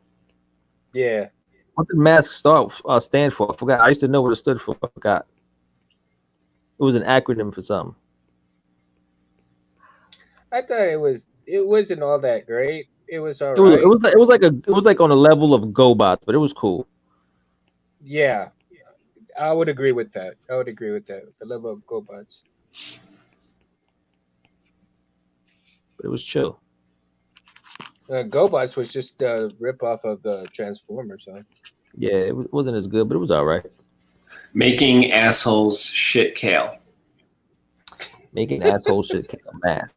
Yeah. What did Mask stand for? I forgot. I used to know what it stood for. I forgot. It was an acronym for something. I thought it wasn't all that great. It was all It was. right. It was like on a level of GoBots, but it was cool. Yeah. I would agree with that. The level of GoBots. But it was chill. GoBots was just a ripoff of the Transformers, huh? Yeah, it wasn't as good, but it was all right. Making assholes shit kale. Making asshole shit kick a Mask.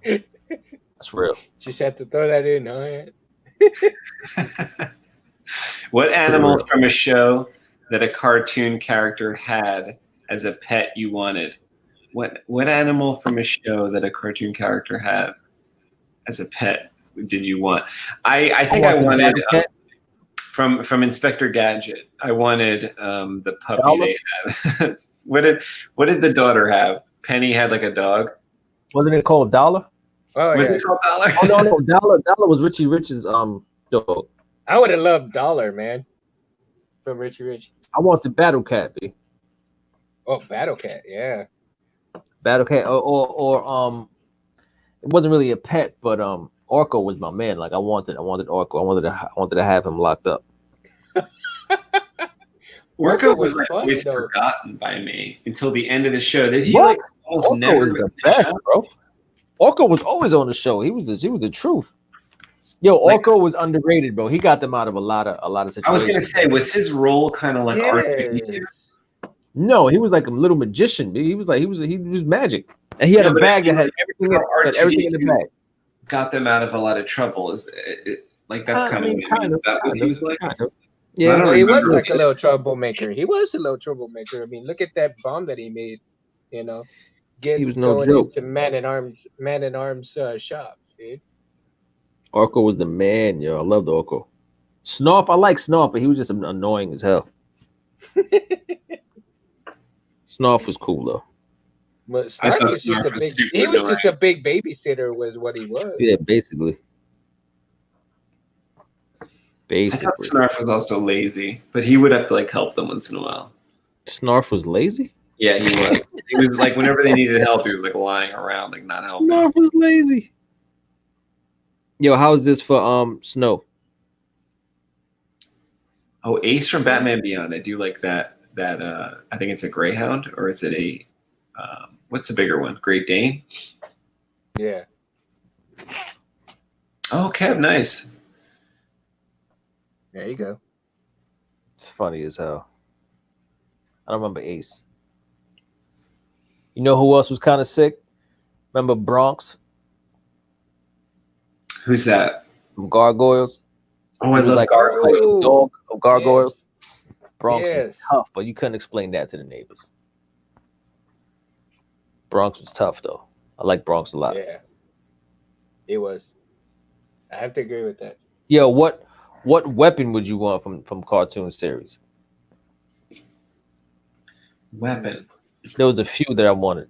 That's real. Just had to throw that in, huh? What animal from a show that a cartoon character had as a pet you wanted? What animal from a show that a cartoon character had as a pet did you want? I think I wanted from Inspector Gadget. I wanted the puppy Dollar? they had. What did the daughter have? Penny had like a dog. Wasn't it called Dollar? Oh, Was yeah. it called Dollar? Oh no, Dollar was Richie Rich's dog. I would have loved Dollar, man. From Richie Rich. I want the Battle Cat, B. Oh, Battle Cat, yeah. Battle Cat, or it wasn't really a pet, but Orko was my man. Like I wanted Orko. I wanted to have him locked up. Orko was like funny, always though. forgotten by me until the end of the show. Did he What? like almost Orko never was was the in the best, show? bro. Orko was always on the show. He was the truth. Yo, Like- Orko was underrated, bro. He got them out of a lot of situations. I was gonna say, was his role kind of like R2D2? Yes. No, he was like a little magician. He was magic, and he had No, a but bag I mean, that had everything in the bag. Got them out of a lot of trouble. Is it, like that's kind of what it means? Is that what he was like? kind of. I Yeah, don't No, he was remember like it. a little troublemaker. He was a little troublemaker. I mean, look at that bomb that he made. You know, He was no going joke. into Man at Arms shop, dude. Orko was the man, yo. I loved Orko. Snarf, I like Snarf, but he was just annoying as hell. Snarf was cool though. But I Snarf thought was just a Snarf was big. super He was annoying. just a big babysitter, was what he was. Yeah, basically. I thought Basically. Snarf was also lazy, but he would have to like help them once in a while. Snarf was lazy? Yeah, he was. He was like whenever they needed help, he was like lying around, like not helping. Snarf was lazy. Yo, how's this for Snow? Oh, Ace from Batman Beyond. I do like that. I think it's a Greyhound, or is it a what's the bigger one? Great Dane. Yeah. Oh, Kev, nice. There you go. It's funny as hell. I don't remember Ace. You know who else was kind of sick? Remember Bronx Who's that? from Gargoyles? Oh, I He was love like, Gargoyle. like a dog of Gargoyles. Yes. Bronx was Yes. tough, but you couldn't explain that to the neighbors. Bronx was tough though. I like Bronx a lot. Yeah. It was. I have to agree with that. Yo, what weapon would you want from cartoon series? Weapon. There was a few that I wanted.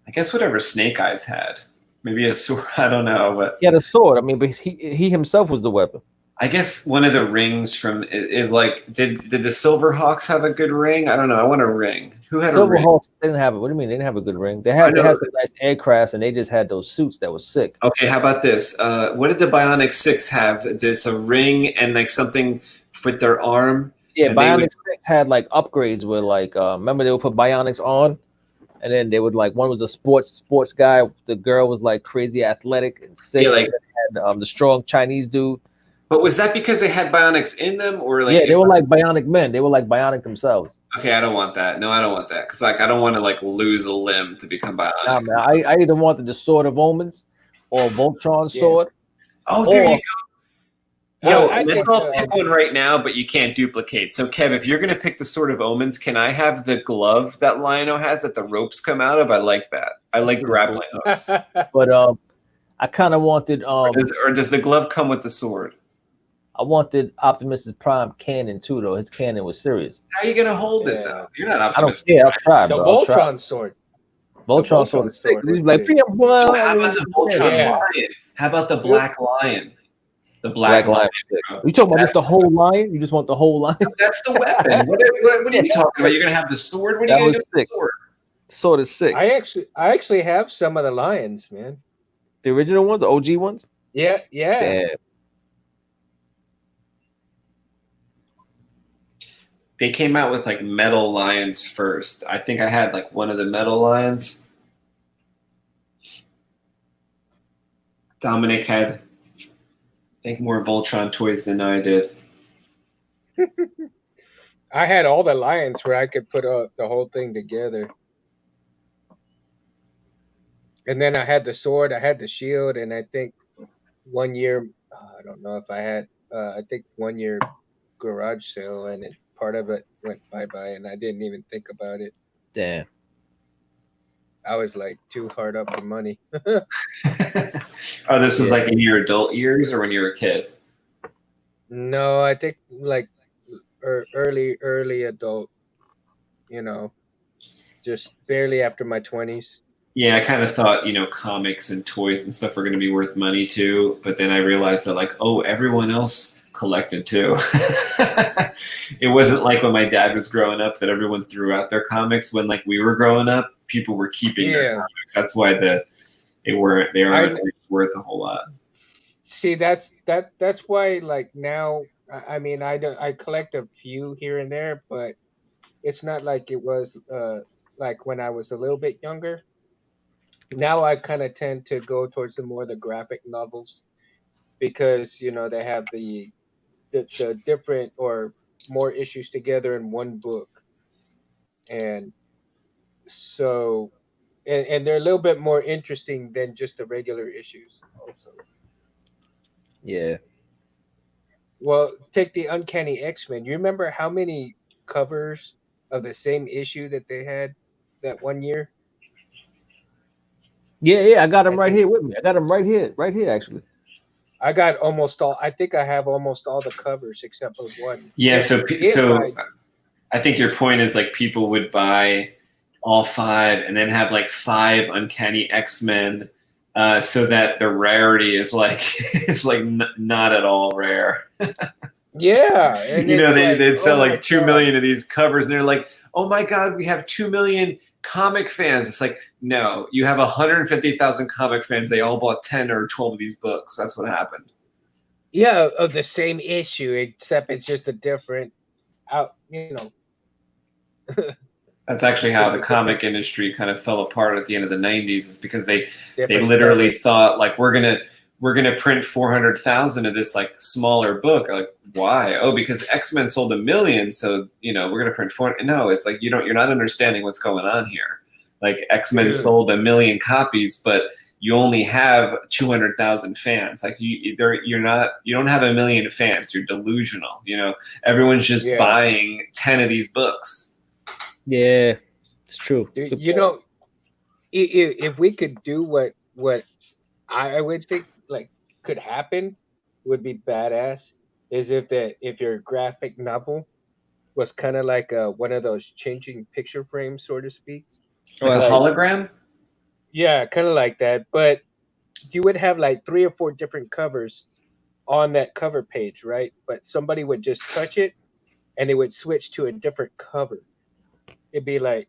I guess whatever Snake Eyes had. Maybe a sword. I don't know, but He had a sword. I mean, but he himself was the weapon. I guess one of the rings from is like, did the Silverhawks have a good ring? I don't know. I want a ring. Who had a ring? Silverhawks didn't have it. What do you mean? They didn't have a good ring. They had some nice aircrafts, and they just had those suits that was sick. Okay, how about this? What did the Bionic Six have? There's a ring and like something with their arm. Yeah, and Bionic 6 had like upgrades where like remember they would put Bionics on, and then they would like one was a sports guy. The girl was like crazy athletic and sick. Yeah, like and the strong Chinese dude. But was that because they had Bionics in them, or like? Yeah, they were like Bionic men. They were like Bionic themselves. Okay, I don't want that. No, I don't want that because like I don't want to like lose a limb to become Bionic. Nah, man, I either wanted the Sword of Omens or Voltron sword. Oh, there you go. Yo, I let's think, all pick one right now, but you can't duplicate. So, Kev, if you're going to pick the Sword of Omens, can I have the glove that Lion-O has that the ropes come out of? I like that. I like grappling hooks. But I kind of wanted or does the glove come with the sword? I wanted Optimus Prime cannon too, though. His cannon was serious. How are you going to hold it, though? You're not Optimus. I don't care. I'll try, the bro. Voltron sword. Voltron sword is sick. He's like, how about the Voltron lion? How about the Black Lion? The Black Lion. You talking about just the whole lion? You just want the whole lion? That's the weapon. What are you talking about? You're going to have the sword? What are you going to do with the sword? Sword is sick. I actually have some of the lions, man. The original ones, the OG ones? Yeah. Damn. They came out with like metal lions first. I think I had like one of the metal lions. Dominic had, I think, more Voltron toys than I did. I had all the lions where I could put the whole thing together. And then I had the sword, I had the shield, and I think one year, I don't know if I had, I think 1 year garage sale, and part of it went bye-bye, and I didn't even think about it. Damn. I was like too hard up for money. Oh, this was like in your adult years or when you were a kid? No, I think like early adult, just barely after my 20s. Yeah, I kind of thought, comics and toys and stuff were going to be worth money too. But then I realized that like, oh, everyone else collected too. It wasn't like when my dad was growing up that everyone threw out their comics. When like we were growing up, people were keeping their comics. That's why they aren't worth a whole lot. See, that's why like now, I mean, I collect a few here and there, but it's not like it was like when I was a little bit younger. Now I kind of tend to go towards the graphic novels because they have the different or more issues together in one book, and so and they're a little bit more interesting than just the regular issues also. Yeah. Well, take the Uncanny X-Men. You remember how many covers of the same issue that they had that 1 year? Yeah, I got them right here with me. I got them right here, actually. I got almost all. I think I have almost all the covers except for one. Yeah, so I think your point is like people would buy all 5 and then have like 5 Uncanny X-Men, so that the rarity is like it's like not at all rare. Yeah, and they'd sell like 2 million of these covers, and they're like, "Oh my God, we have 2 million comic fans." It's like, no, you have 150,000 comic fans. They all bought 10 or 12 of these books. That's what happened. Yeah, of the same issue, except it's just a different That's actually how the comic industry kind of fell apart at the end of the 90s, is because they literally thought like we're gonna print 400,000 of this like smaller book. Like, why? Oh, because X-Men sold 1 million, so we're gonna print 400. No, it's like you're not understanding what's going on here. Like X-Men sold 1 million copies, but you only have 200,000 fans. Like you don't have 1 million fans. You're delusional. Everyone's just buying 10 of these books. Yeah, it's true. If we could do what I would think like could happen would be badass is if your graphic novel was kind of like one of those changing picture frames, so to speak. Like a Like hologram? yeah, kind of like that, but you would have like 3 or 4 different covers on that cover page, right? But somebody would just touch it and it would switch to a different cover. It'd be like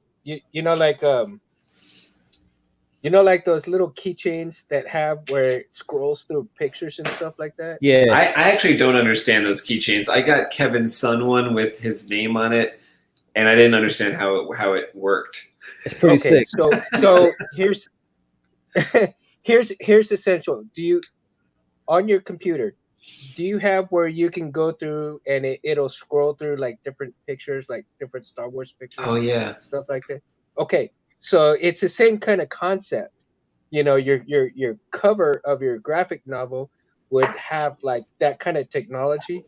like those little keychains that have where it scrolls through pictures and stuff like that. Yeah. I actually don't understand those keychains. I got Kevin's son one with his name on it, and I didn't understand how it worked. It's pretty Okay, sick. so here's here's essential. Do you on your computer? Do you have where you can go through and it'll scroll through like different pictures, like different Star Wars pictures, Oh yeah. stuff like that? Okay, so it's the same kind of concept. You know, your cover of your graphic novel would have like that kind of technology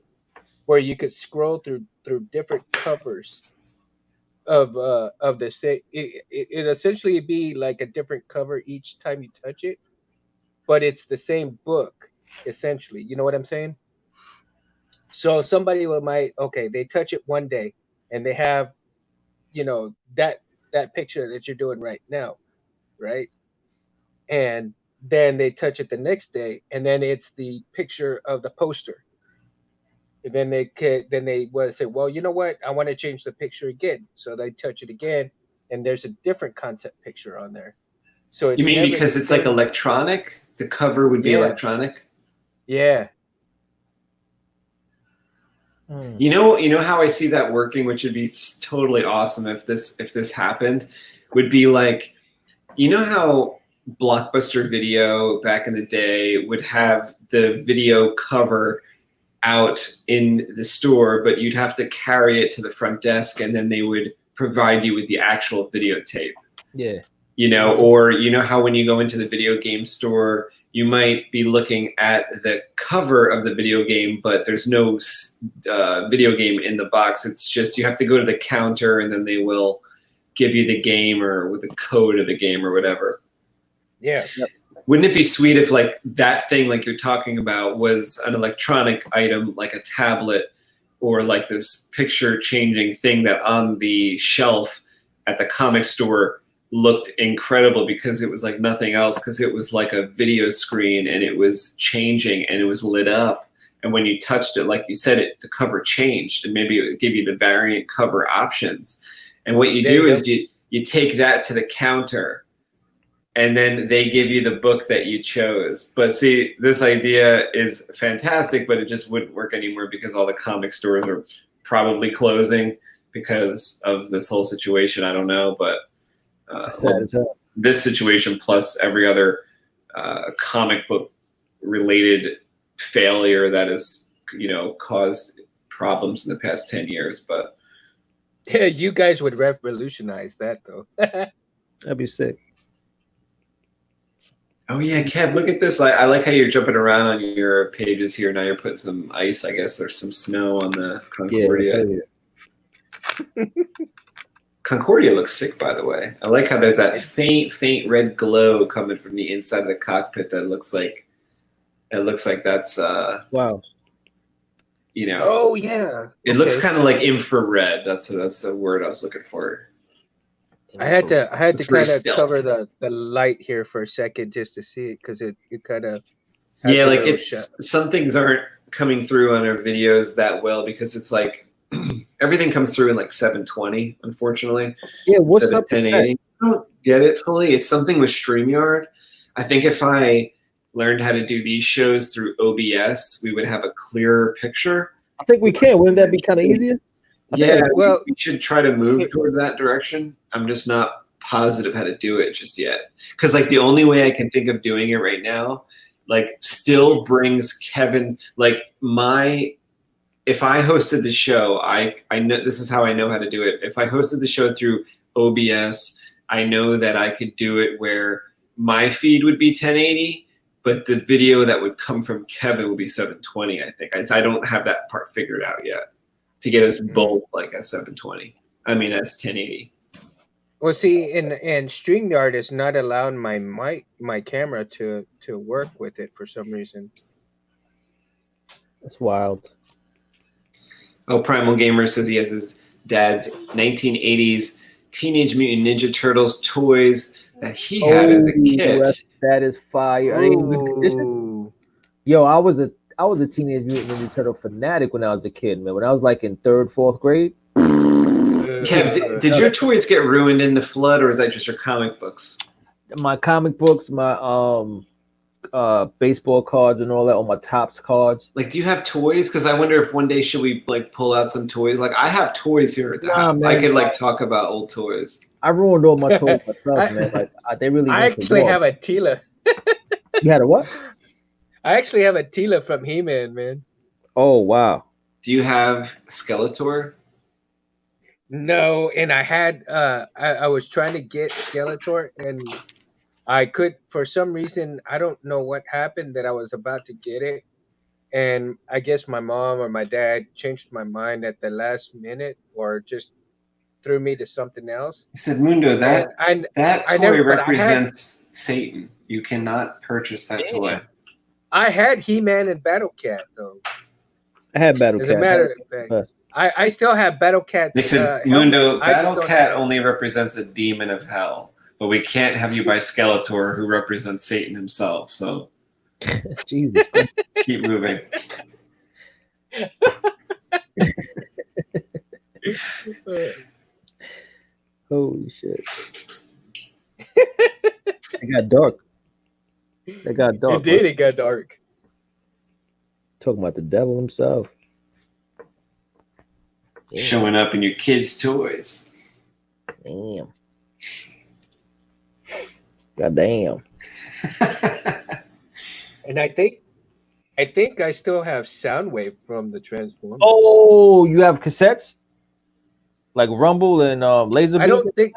where you could scroll through different covers of the same. It essentially be like a different cover each time you touch it, but it's the same book essentially. You know what I'm saying? So somebody they touch it one day and they have, that picture that you're doing right now, right? And then they touch it the next day and then it's the picture of the poster. And then they would say, well, you know what? I want to change the picture again. So they touch it again and there's a different concept picture on there. So it's You mean never because the it's like same. electronic? The cover would be Yeah. electronic? Yeah. You know how I see that working, which would be totally awesome if this happened, would be like, you know how Blockbuster Video back in the day would have the video cover out in the store, but you'd have to carry it to the front desk and then they would provide you with the actual videotape. Yeah. You know, or you know how when you go into the video game store, you might be looking at the cover of the video game, but there's no video game in the box. It's just you have to go to the counter and then they will give you the game or with the code of the game or whatever. Yeah. Wouldn't it be sweet if like that thing like you're talking about was an electronic item like a tablet or like this picture changing thing that on the shelf at the comic store looked incredible because it was like nothing else, because it was like a video screen and it was changing and it was lit up, and when you touched it, like you said, the cover changed and maybe it would give you the variant cover options. And what you do is you take that to the counter and then they give you the book that you chose. But see, this idea is fantastic, but it just wouldn't work anymore because all the comic stores are probably closing because of this whole situation. I don't know, but this situation plus every other comic book related failure that has, caused problems in the past 10 years. But yeah, you guys would revolutionize that though. That'd be sick. oh yeah, Kev, look at this. I like how you're jumping around on your pages here. Now you're putting some ice. I guess there's some snow on the Concordia. Yeah. Concordia looks sick, by the way. I like how there's that faint red glow coming from the inside of the cockpit that looks like that's Wow. Oh yeah. It looks kind of like infrared. That's the word I was looking for. I had to It's very kind of stealth. cover the light here for a second just to see it because it kind of Yeah, like some things aren't coming through on our videos that well because it's like everything comes through in like 720, unfortunately. Yeah, what's up with 1080. I don't get it fully. It's something with StreamYard. I think if I learned how to do these shows through OBS, we would have a clearer picture. I think we can. Wouldn't that be kind of easier? Yeah, well, we should try to move toward that direction. I'm just not positive how to do it just yet. Because like the only way I can think of doing it right now, like still brings Kevin, like if I hosted the show, I know this is how I know how to do it. If I hosted the show through OBS, I know that I could do it where my feed would be 1080, but the video that would come from Kevin would be 720, I think. I don't have that part figured out yet to get us both like a 720. I mean, as 1080. Well, see, in StreamYard is not allowing my camera to work with it for some reason. That's wild. Oh, Primal Gamer says he has his dad's 1980s Teenage Mutant Ninja Turtles toys that he had as a kid. That is fire. Are they in good condition? Ooh. Yo, I was a Teenage Mutant Ninja Turtle fanatic when I was a kid, man. When I was like in 3rd, 4th grade. Kev, did your toys get ruined in the flood, or is that just your comic books? My comic books, my baseball cards and all that, on my Topps cards. Like, do you have toys? Because I wonder if one day should we like pull out some toys. Like, I have toys here at the house. Man, I could like talk about old toys. I ruined all my toys myself, man. Like they really. I actually have a Tila. You had a what? I actually have a Tila from He-Man, man. Oh wow. Do you have Skeletor? No, and I had I was trying to get Skeletor, and I could, for some reason, I don't know what happened, that I was about to get it, and I guess my mom or my dad changed my mind at the last minute, or just threw me to something else. He said, Mundo, that toy never, represents Satan. You cannot purchase that toy. I had He-Man and Battle Cat, though. I had Battle Cat. As a matter of fact, I still have Battle Cat. They said, Mundo, Battle Cat only represents a demon of hell, but we can't have you buy Skeletor, who represents Satan himself. So, Jesus, keep moving. Holy shit! It got dark. It got dark. It did. It got dark. Talking about the devil himself. Damn. Showing up in your kids' toys. Damn. God damn. And I think I still have Soundwave from the Transformers. Oh, you have cassettes? Like Rumble and Laser? I don't think.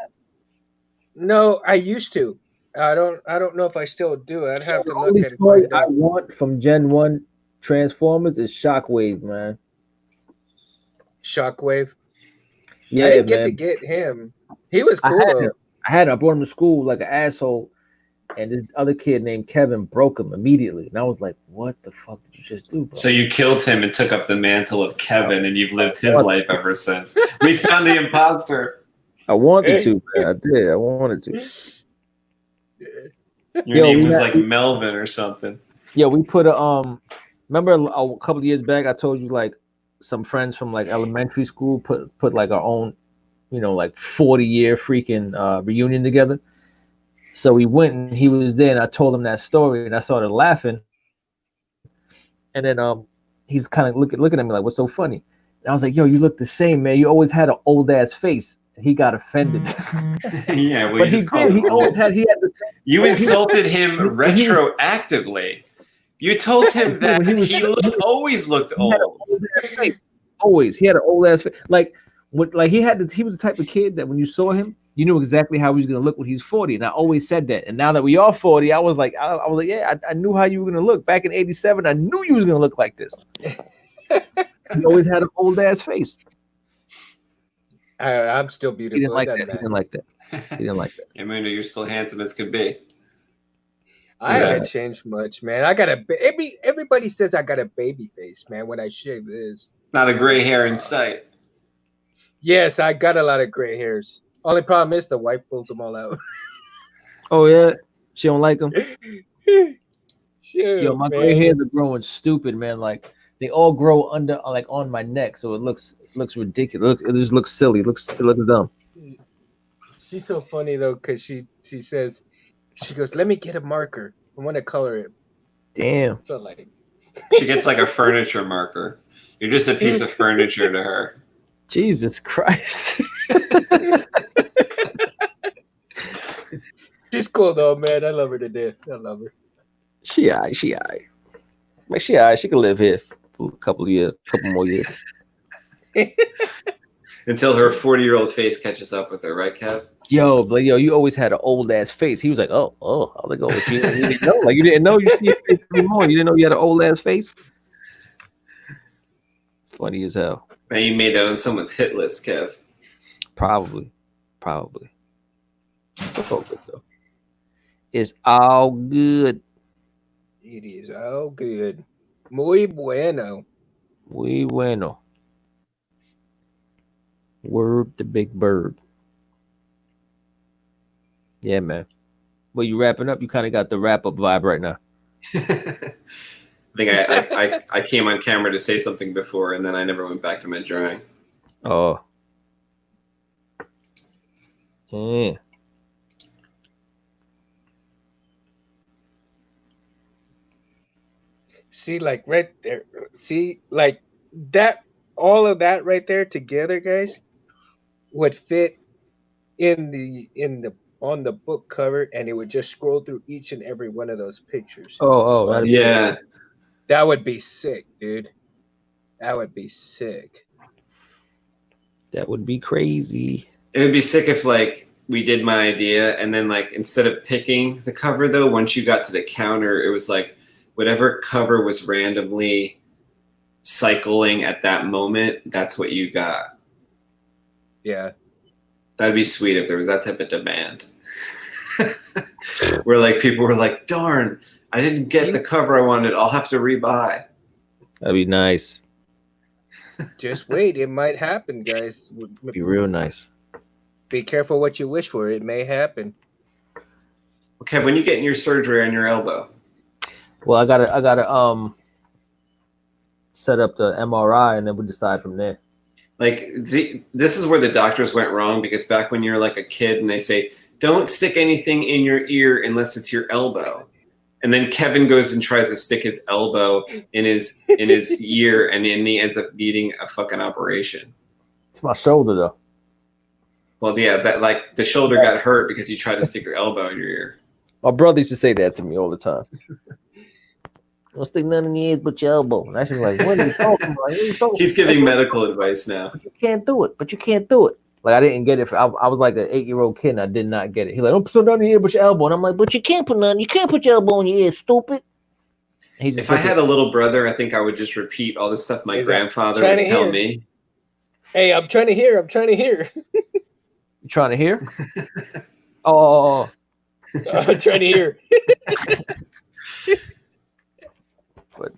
No, I used to. I don't know if I still do. I'd have to look and find out. I want from Gen 1 Transformers is Shockwave, man. Shockwave. Yeah, I didn't get him. He was cool. I brought him to school like an asshole, and this other kid named Kevin broke him immediately, and I was like, "What the fuck did you just do, bro?" So you killed him and took up the mantle of Kevin, and you've lived his life ever since. We found the imposter. I wanted to, man. I did. I wanted to. Your name was like Melvin or something. Yeah, we put a remember a couple of years back I told you like some friends from like elementary school put like our own, like 40-year freaking reunion together. So we went and he was there and I told him that story and I started laughing. And then he's kind of looking at me like, "What's so funny?" And I was like, "Yo, you look the same, man. You always had an old ass face." And he got offended. Yeah, but he did. He always had. He had the same. You insulted him retroactively. You told him that he always looked old. Always, he had an old ass face. Like he was the type of kid that when you saw him, you knew exactly how he was gonna look when he's 40. And I always said that. And now that we are 40, I was like, yeah, I knew how you were gonna look back in '87. I knew you was gonna look like this. He always had an old ass face. I'm still beautiful. He didn't like that. He didn't like that. He didn't like that. Yeah, man, you're still handsome as could be. I haven't changed much, man. I got everybody says I got a baby face, man, when I shave this. Not a gray hair in sight. Yes, I got a lot of gray hairs. Only problem is the wife pulls them all out. Oh yeah, she don't like them. Shoot, yo, my gray hairs are growing stupid, man. Like they all grow under, like on my neck, so it looks ridiculous. It just looks silly. It looks dumb. She's so funny though, because she says, she goes, "Let me get a marker. I want to color it." Damn. So like, she gets like a furniture marker. You're just a piece of furniture to her. Jesus Christ. She's cool though, man. I love her to death. I love her. She alright. Like she alright. She can live here for a couple more years. Until her 40-year-old face catches up with her, right, Kev? Yo, you always had an old ass face. He was like, oh. I was like, oh, you didn't know? Like you didn't know? You see your face every morning. You didn't know you had an old ass face? Funny as hell. Man, you made that on someone's hit list, Kev. Probably. It's all good though. It's all good. It is all good. Muy bueno. Muy bueno. Word the big bird. Yeah, man. Well, you wrapping up? You kind of got the wrap up vibe right now. I think I came on camera to say something before, and then I never went back to my drawing. Oh. Yeah. See, like right there. See, like that. All of that right there together, guys, would fit in the on the book cover, and it would just scroll through each and every one of those pictures. Oh, that'd be Yeah. That would be sick, dude. That would be sick. That would be crazy. It would be sick if like we did my idea, and then like instead of picking the cover though, once you got to the counter, it was like whatever cover was randomly cycling at that moment, that's what you got. Yeah. That'd be sweet if there was that type of demand. Where like people were like, darn, I didn't get the cover I wanted. I'll have to rebuy. That'd be nice. Just wait. It might happen, guys. Be real nice. Be careful what you wish for. It may happen. Okay, when you getting your surgery on your elbow? Well, I gotta set up the MRI and then we decide from there. Like, this is where the doctors went wrong, because back when you're like a kid and they say, don't stick anything in your ear unless it's your elbow. And then Kevin goes and tries to stick his elbow in his ear, and then he ends up needing a fucking operation. It's my shoulder though. Well, yeah, that like the shoulder got hurt because you tried to stick your elbow in your ear. My brother used to say that to me all the time. Don't stick nothing in your ears but your elbow. And I was like, what are you talking about? He's giving medical advice now. But you can't do it. But you can't do it. Like I didn't get it. I was like an 8-year-old kid and I did not get it. He's like, don't put nothing in your ear but your elbow. And I'm like, but you can't put nothing. You can't put your elbow in your ear, stupid. If I had a little brother, I think I would just repeat all the stuff my grandfather would tell me. Hey, I'm trying to hear. I'm trying to hear. You trying to hear? Oh. I'm trying to hear.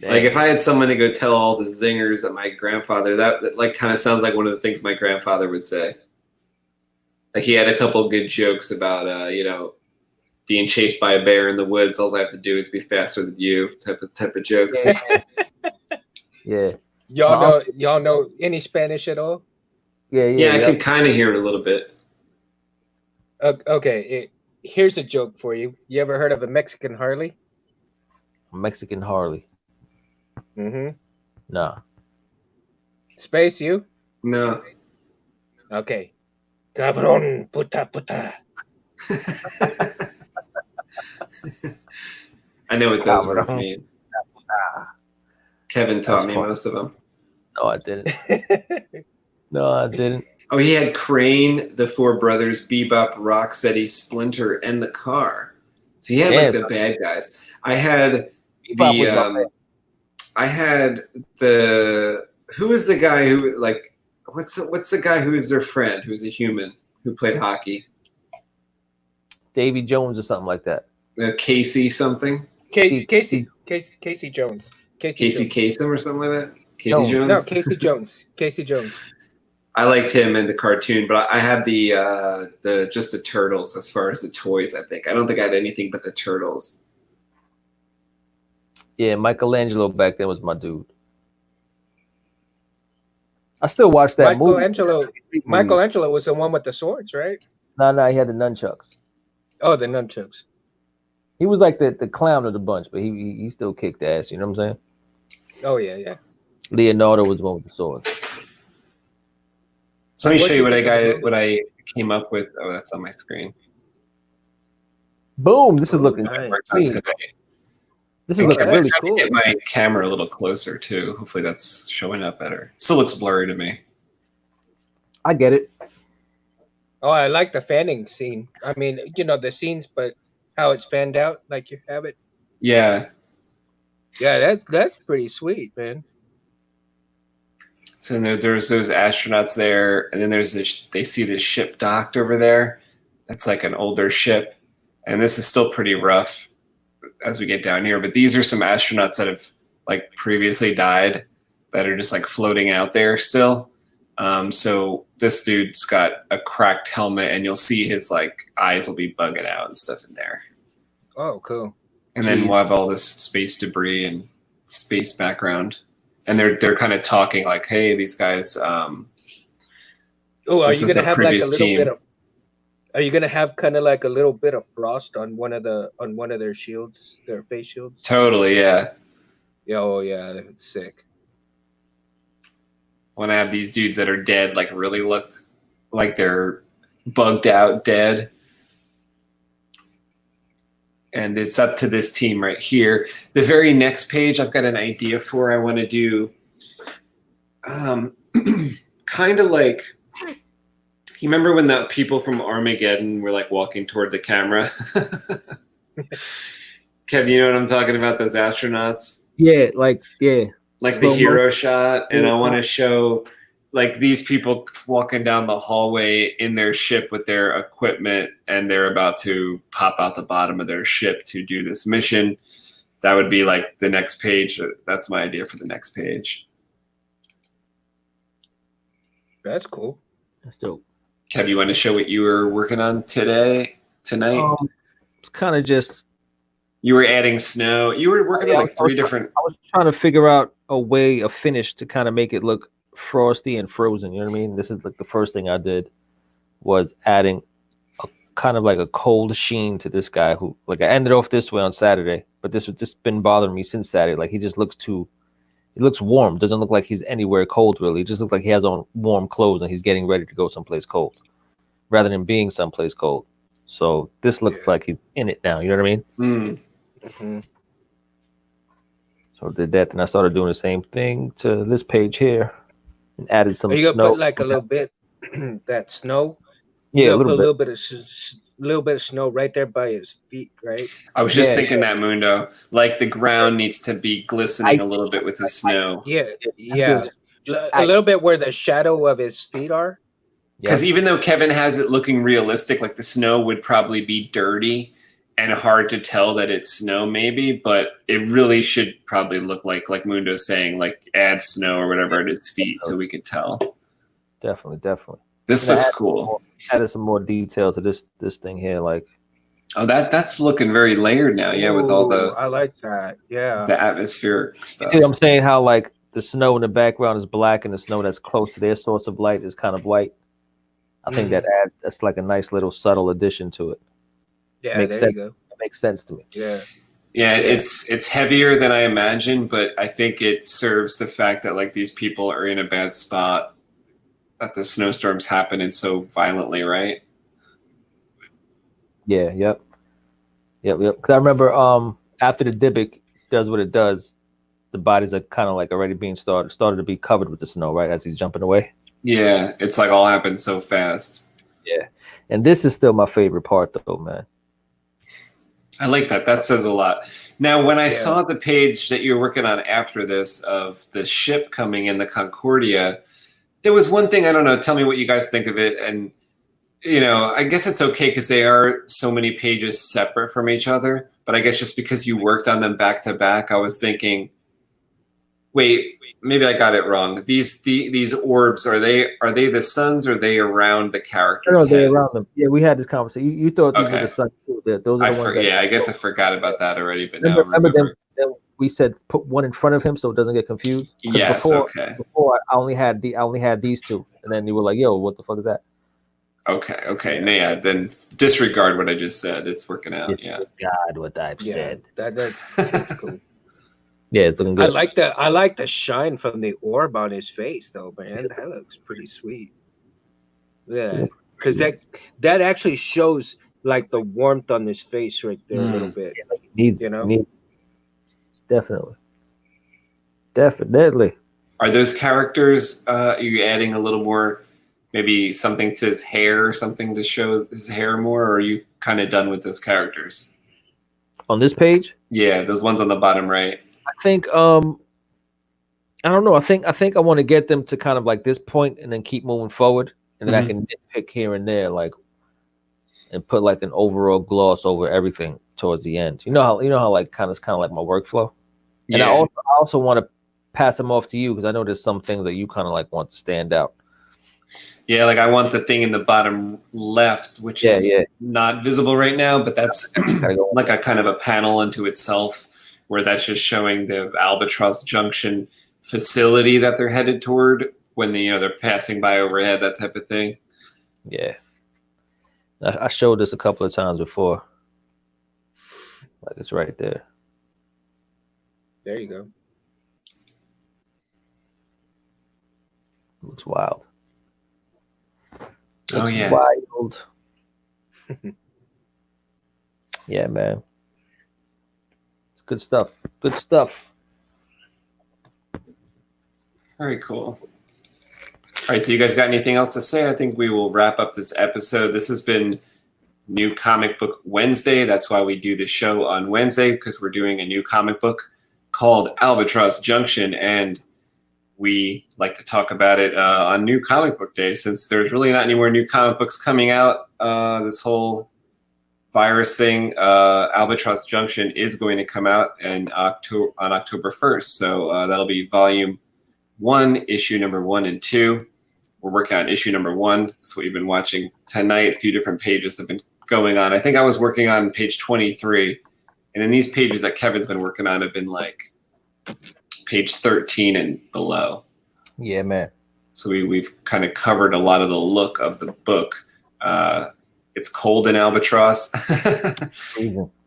Like if I had someone to go tell all the zingers that my grandfather, that like kind of sounds like one of the things my grandfather would say. Like he had a couple good jokes about, being chased by a bear in the woods. All I have to do is be faster than you. Type of jokes. Yeah. Y'all know any Spanish at all? Yeah. I can kind of hear it a little bit. Okay. Here's a joke for you. You ever heard of a Mexican Harley? Mexican Harley. Mm-hmm. Nah. Space, you? No. Okay. Cabron, puta. I know what those words mean. Kevin taught me most of them. No, I didn't. Oh, he had Crane, the four brothers, Bebop, Rocksteady, Splinter, and the Car. So he had like the bad guys. I had who was the guy who like what's the guy who is their friend who's a human who played hockey? Davy Jones or something like that. Casey something. Casey Jones. Casey Kasem or something like that. Jones. No, Casey Jones. Casey Jones. I liked him in the cartoon, but I had the just the turtles as far as the toys. I don't think I had anything but the turtles. Yeah, Michelangelo back then was my dude. I still watch that movie. Michelangelo was the one with the swords, right? No, he had the nunchucks. Oh, the nunchucks. He was like the clown of the bunch, but he still kicked ass. You know what I'm saying? Oh yeah. Leonardo was the one with the sword. So let me show you what I came up with. Oh, that's on my screen. Boom! This is looking nice. This is looking really cool. Get my camera a little closer too. Hopefully that's showing up better. It still looks blurry to me. I get it. Oh, I like the fanning scene. I mean, the scenes, but how it's fanned out, like you have it. Yeah. Yeah, that's pretty sweet, man. So there's those astronauts there, and then there's this. They see this ship docked over there, That's like an older ship, and this is still pretty rough as we get down here. But these are some astronauts that have like previously died that are just like floating out there still. So this dude's got a cracked helmet, and you'll see his like eyes will be bugging out and stuff in there. Oh, cool. And then we'll have all this space debris and space background, and they're kind of talking like, "Hey, these guys." Oh, are This you is gonna the have like a previous little team. bit of? Are you gonna have kind of like a little bit of frost on one of their shields, their face shields? Totally, yeah. Yeah, oh yeah, that's sick. Want to have these dudes that are dead, like really look like they're bugged out, dead. And it's up to this team right here. The very next page, I've got an idea for. I want to do kind of like. You remember when the people from Armageddon were like walking toward the camera? Kev, you know what I'm talking about? Those astronauts? Yeah, like Like the Slow-mo. hero shot. And I want to show like these people walking down the hallway in their ship with their equipment, and they're about to pop out the bottom of their ship to do this mission. That would be like the next page. That's my idea for the next page. That's cool. that's dope. Kev, you want to show what you were working on tonight? It's kind of just You were adding snow. You were working on like three different. I was trying to figure out a way of finish to kind of make it look frosty and frozen. You know what I mean? This is like the first thing I did was adding a kind of like a cold sheen to this guy who like I ended off this way on Saturday, but this has just been bothering me since Saturday. Like he just looks he looks warm. Doesn't look like he's anywhere cold really. He just looks like he has on warm clothes and he's getting ready to go someplace cold rather than being someplace cold. So this looks like he's in it now. You know what I mean? Mm-hmm. So I did that, and I started doing the same thing to this page here, and added some Are you snow. gonna put like a little bit that snow? Yeah, You'll a put little a bit. little bit of snow right there by his feet, right? I was just Yeah, thinking that, Mundo. Like the ground needs to be glistening a little bit with the snow. Yeah, yeah. Just A little bit where the shadow of his feet are. Because even though Kevin has it looking realistic, like the snow would probably be dirty and hard to tell that it's snow, maybe, but it really should probably look like Mundo's saying, like add snow or whatever at his feet so we could tell. Definitely. This And I looks added cool. Added some more detail to this thing here, like Oh, that's looking very layered now, yeah, with all Ooh, I like that. Yeah. the atmospheric stuff. see what I'm saying? How like the snow in the background is black, and the snow that's close to their source of light is kind of white. I think that's like a nice little subtle addition to it. Yeah, Makes there sense. you go. It makes sense to me. Yeah. Yeah, it's heavier than I imagined, but I think it serves the fact that like these people are in a bad spot, that the snowstorm's happening so violently, right? Yeah, yep. Because I remember after the Dybbuk does what it does, the bodies are kind of like already being started to be covered with the snow, right? As he's jumping away. Yeah, it's like all happened so fast. Yeah. And this is still my favorite part though, man. I like that. That says a lot. Now, when I saw the page that you're working on after this of the ship coming in, the Concordia, there was one thing, I don't know, tell me what you guys think of it. And, you know, I guess it's okay because they are so many pages separate from each other. But I guess just because you worked on them back to back, I was thinking, wait, maybe I got it wrong. These orbs, are they the suns, or are they around the characters? No, they're around them. Yeah, we had this conversation. You thought these were Okay. the suns too. Those are the ones that, I guess I forgot about that already, but now I remember remember. them, we said put one in front of him so it doesn't get confused. 'Cause Yes, okay. Before I only had these two, and then you were like, "Yo, what the fuck is that?" Okay. No, yeah, then disregard what I just said. It's working out. Yeah. God, what I've said. That's cool. Yeah, it's looking good. I like the shine from the orb on his face though, man. That looks pretty sweet. Yeah, because that actually shows like the warmth on his face right there a little bit. Needs, you know? Definitely. Are those characters? Are you adding a little more, maybe something to his hair or something to show his hair more, or are you kind of done with those characters? On this page? Yeah, those ones on the bottom right. I think I don't know. I think I want to get them to kind of like this point and then keep moving forward, and then I can nitpick here and there, like, and put like an overall gloss over everything towards the end. You know how like kind of like my workflow. And Yeah. I also want to pass them off to you because I know there's some things that you kind of like want to stand out. Yeah, like I want the thing in the bottom left, which is not visible right now, but that's like a kind of a panel unto itself, where that's just showing the Albatross Junction facility that they're headed toward when they're passing by overhead, that type of thing. Yeah, I showed this a couple of times before. Like it's right there. There you go. Looks wild. Oh, yeah. Wild. Yeah, man. It's good stuff. Good stuff. Very cool. All right, so you guys got anything else to say? I think we will wrap up this episode. This has been New Comic Book Wednesday. That's why we do the show on Wednesday, because we're doing a new comic book called Albatross Junction, and we like to talk about it on New Comic Book Day, since there's really not any more new comic books coming out. This whole virus thing, Albatross Junction is going to come out on October 1st. So that'll be volume 1, issue number 1 and 2. We're working on issue number 1. That's what you've been watching tonight. A few different pages have been going on. I think I was working on page 23. And then these pages that Kevin's been working on have been like page 13 and below. Yeah, man. So we've kind of covered a lot of the look of the book. It's cold in Albatross.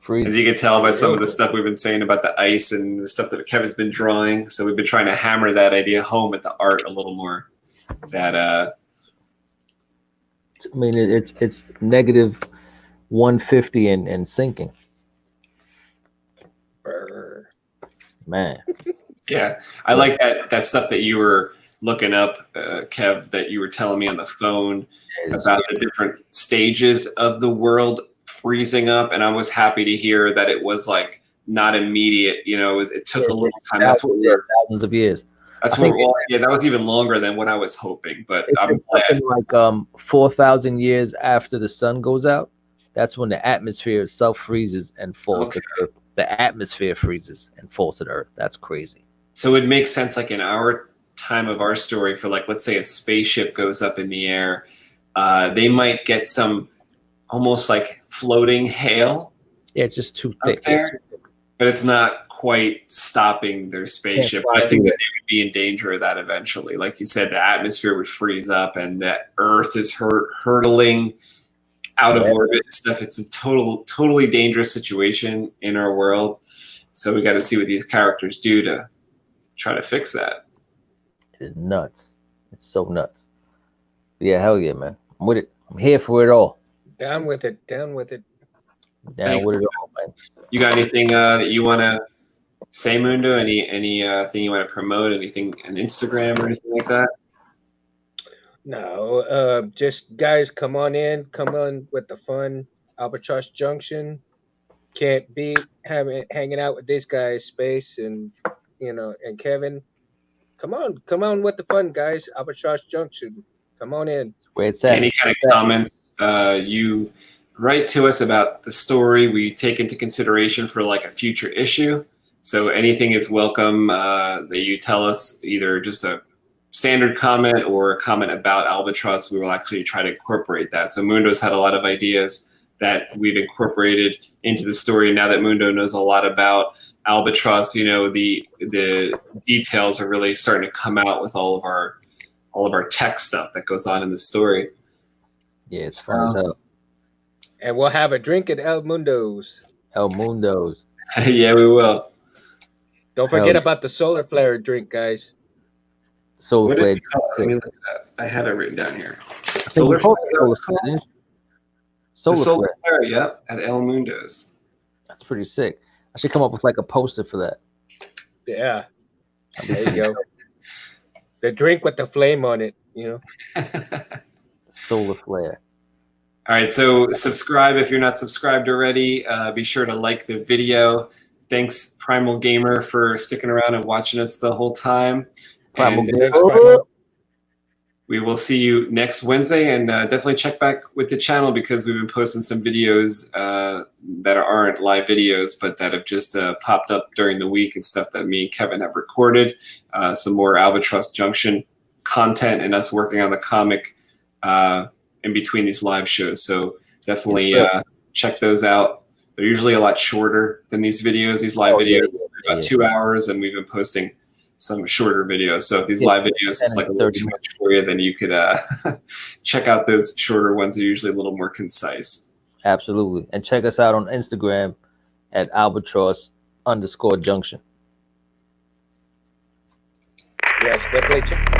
Freezing. As you can tell by some of the stuff we've been saying about the ice and the stuff that Kevin's been drawing. So we've been trying to hammer that idea home at the art a little more. That I mean, it's negative 150 and sinking. Man. Yeah, I like that stuff that you were looking up, Kev, that you were telling me on the phone about the different stages of the world freezing up, and I was happy to hear that it was like not immediate. It took a little time. That's what thousands of years. That's what. That was even longer than what I was hoping. But I'm glad. Like 4,000 years after the sun goes out, that's when the atmosphere itself freezes and falls to the earth. The atmosphere freezes and falls to the earth. That's crazy. So it makes sense, like in our time of our story, for like, let's say a spaceship goes up in the air, they might get some almost like floating hail. Yeah, it's just too thick. There, but it's not quite stopping their spaceship. I think that they would be in danger of that eventually. Like you said, the atmosphere would freeze up and the Earth is hurtling out of orbit and stuff. It's a totally dangerous situation in our world. So we got to see what these characters do to try to fix that. It's nuts. It's so nuts. Yeah, hell yeah, man. I'm with it. I'm here for it all. Down with it. Down with it. Down with it all, man. You got anything that you want to say, Mundo? Any thing you want to promote? Anything on Instagram or anything like that? No, just guys, come on with the fun. Albatross Junction. Can't beat hanging out with these guys, Space and and Kevin. Come on with the fun, guys. Albatross Junction. Come on in. Where it's at. Any kind of comments you write to us about the story, we take into consideration for like a future issue. So anything is welcome that you tell us, either just a standard comment or a comment about Albatross. We will actually try to incorporate that. So Mundo's had a lot of ideas that we've incorporated into the story. Now that Mundo knows a lot about Albatross, the details are really starting to come out with all of our tech stuff that goes on in the story. Yeah, it's fun as hell. And we'll have a drink at El Mundo's. El Mundo's. Yeah, we will. Don't forget about the solar flare drink, guys. Solar flare. Let me look at that. I had it written down here. Solar flare. Solar flare, yep, at El Mundo's. That's pretty sick. I should come up with like a poster for that. Yeah. There you go. The drink with the flame on it, Solar flare. All right, so subscribe if you're not subscribed already. Be sure to like the video. Thanks, Primal Gamer, for sticking around and watching us the whole time. Primal and, Gamer. we will see you next Wednesday, and definitely check back with the channel because we've been posting some videos that aren't live videos, but that have just popped up during the week and stuff that me and Kevin have recorded. Some more Albatross Junction content and us working on the comic in between these live shows. So definitely check those out. They're usually a lot shorter than these videos. These live videos are about 2 hours, and we've been posting some shorter videos. So if these live videos is like a little too much for you, then you could check out those shorter ones. They're usually a little more concise. Absolutely. And check us out on Instagram at Albatross_Junction. Yes, definitely check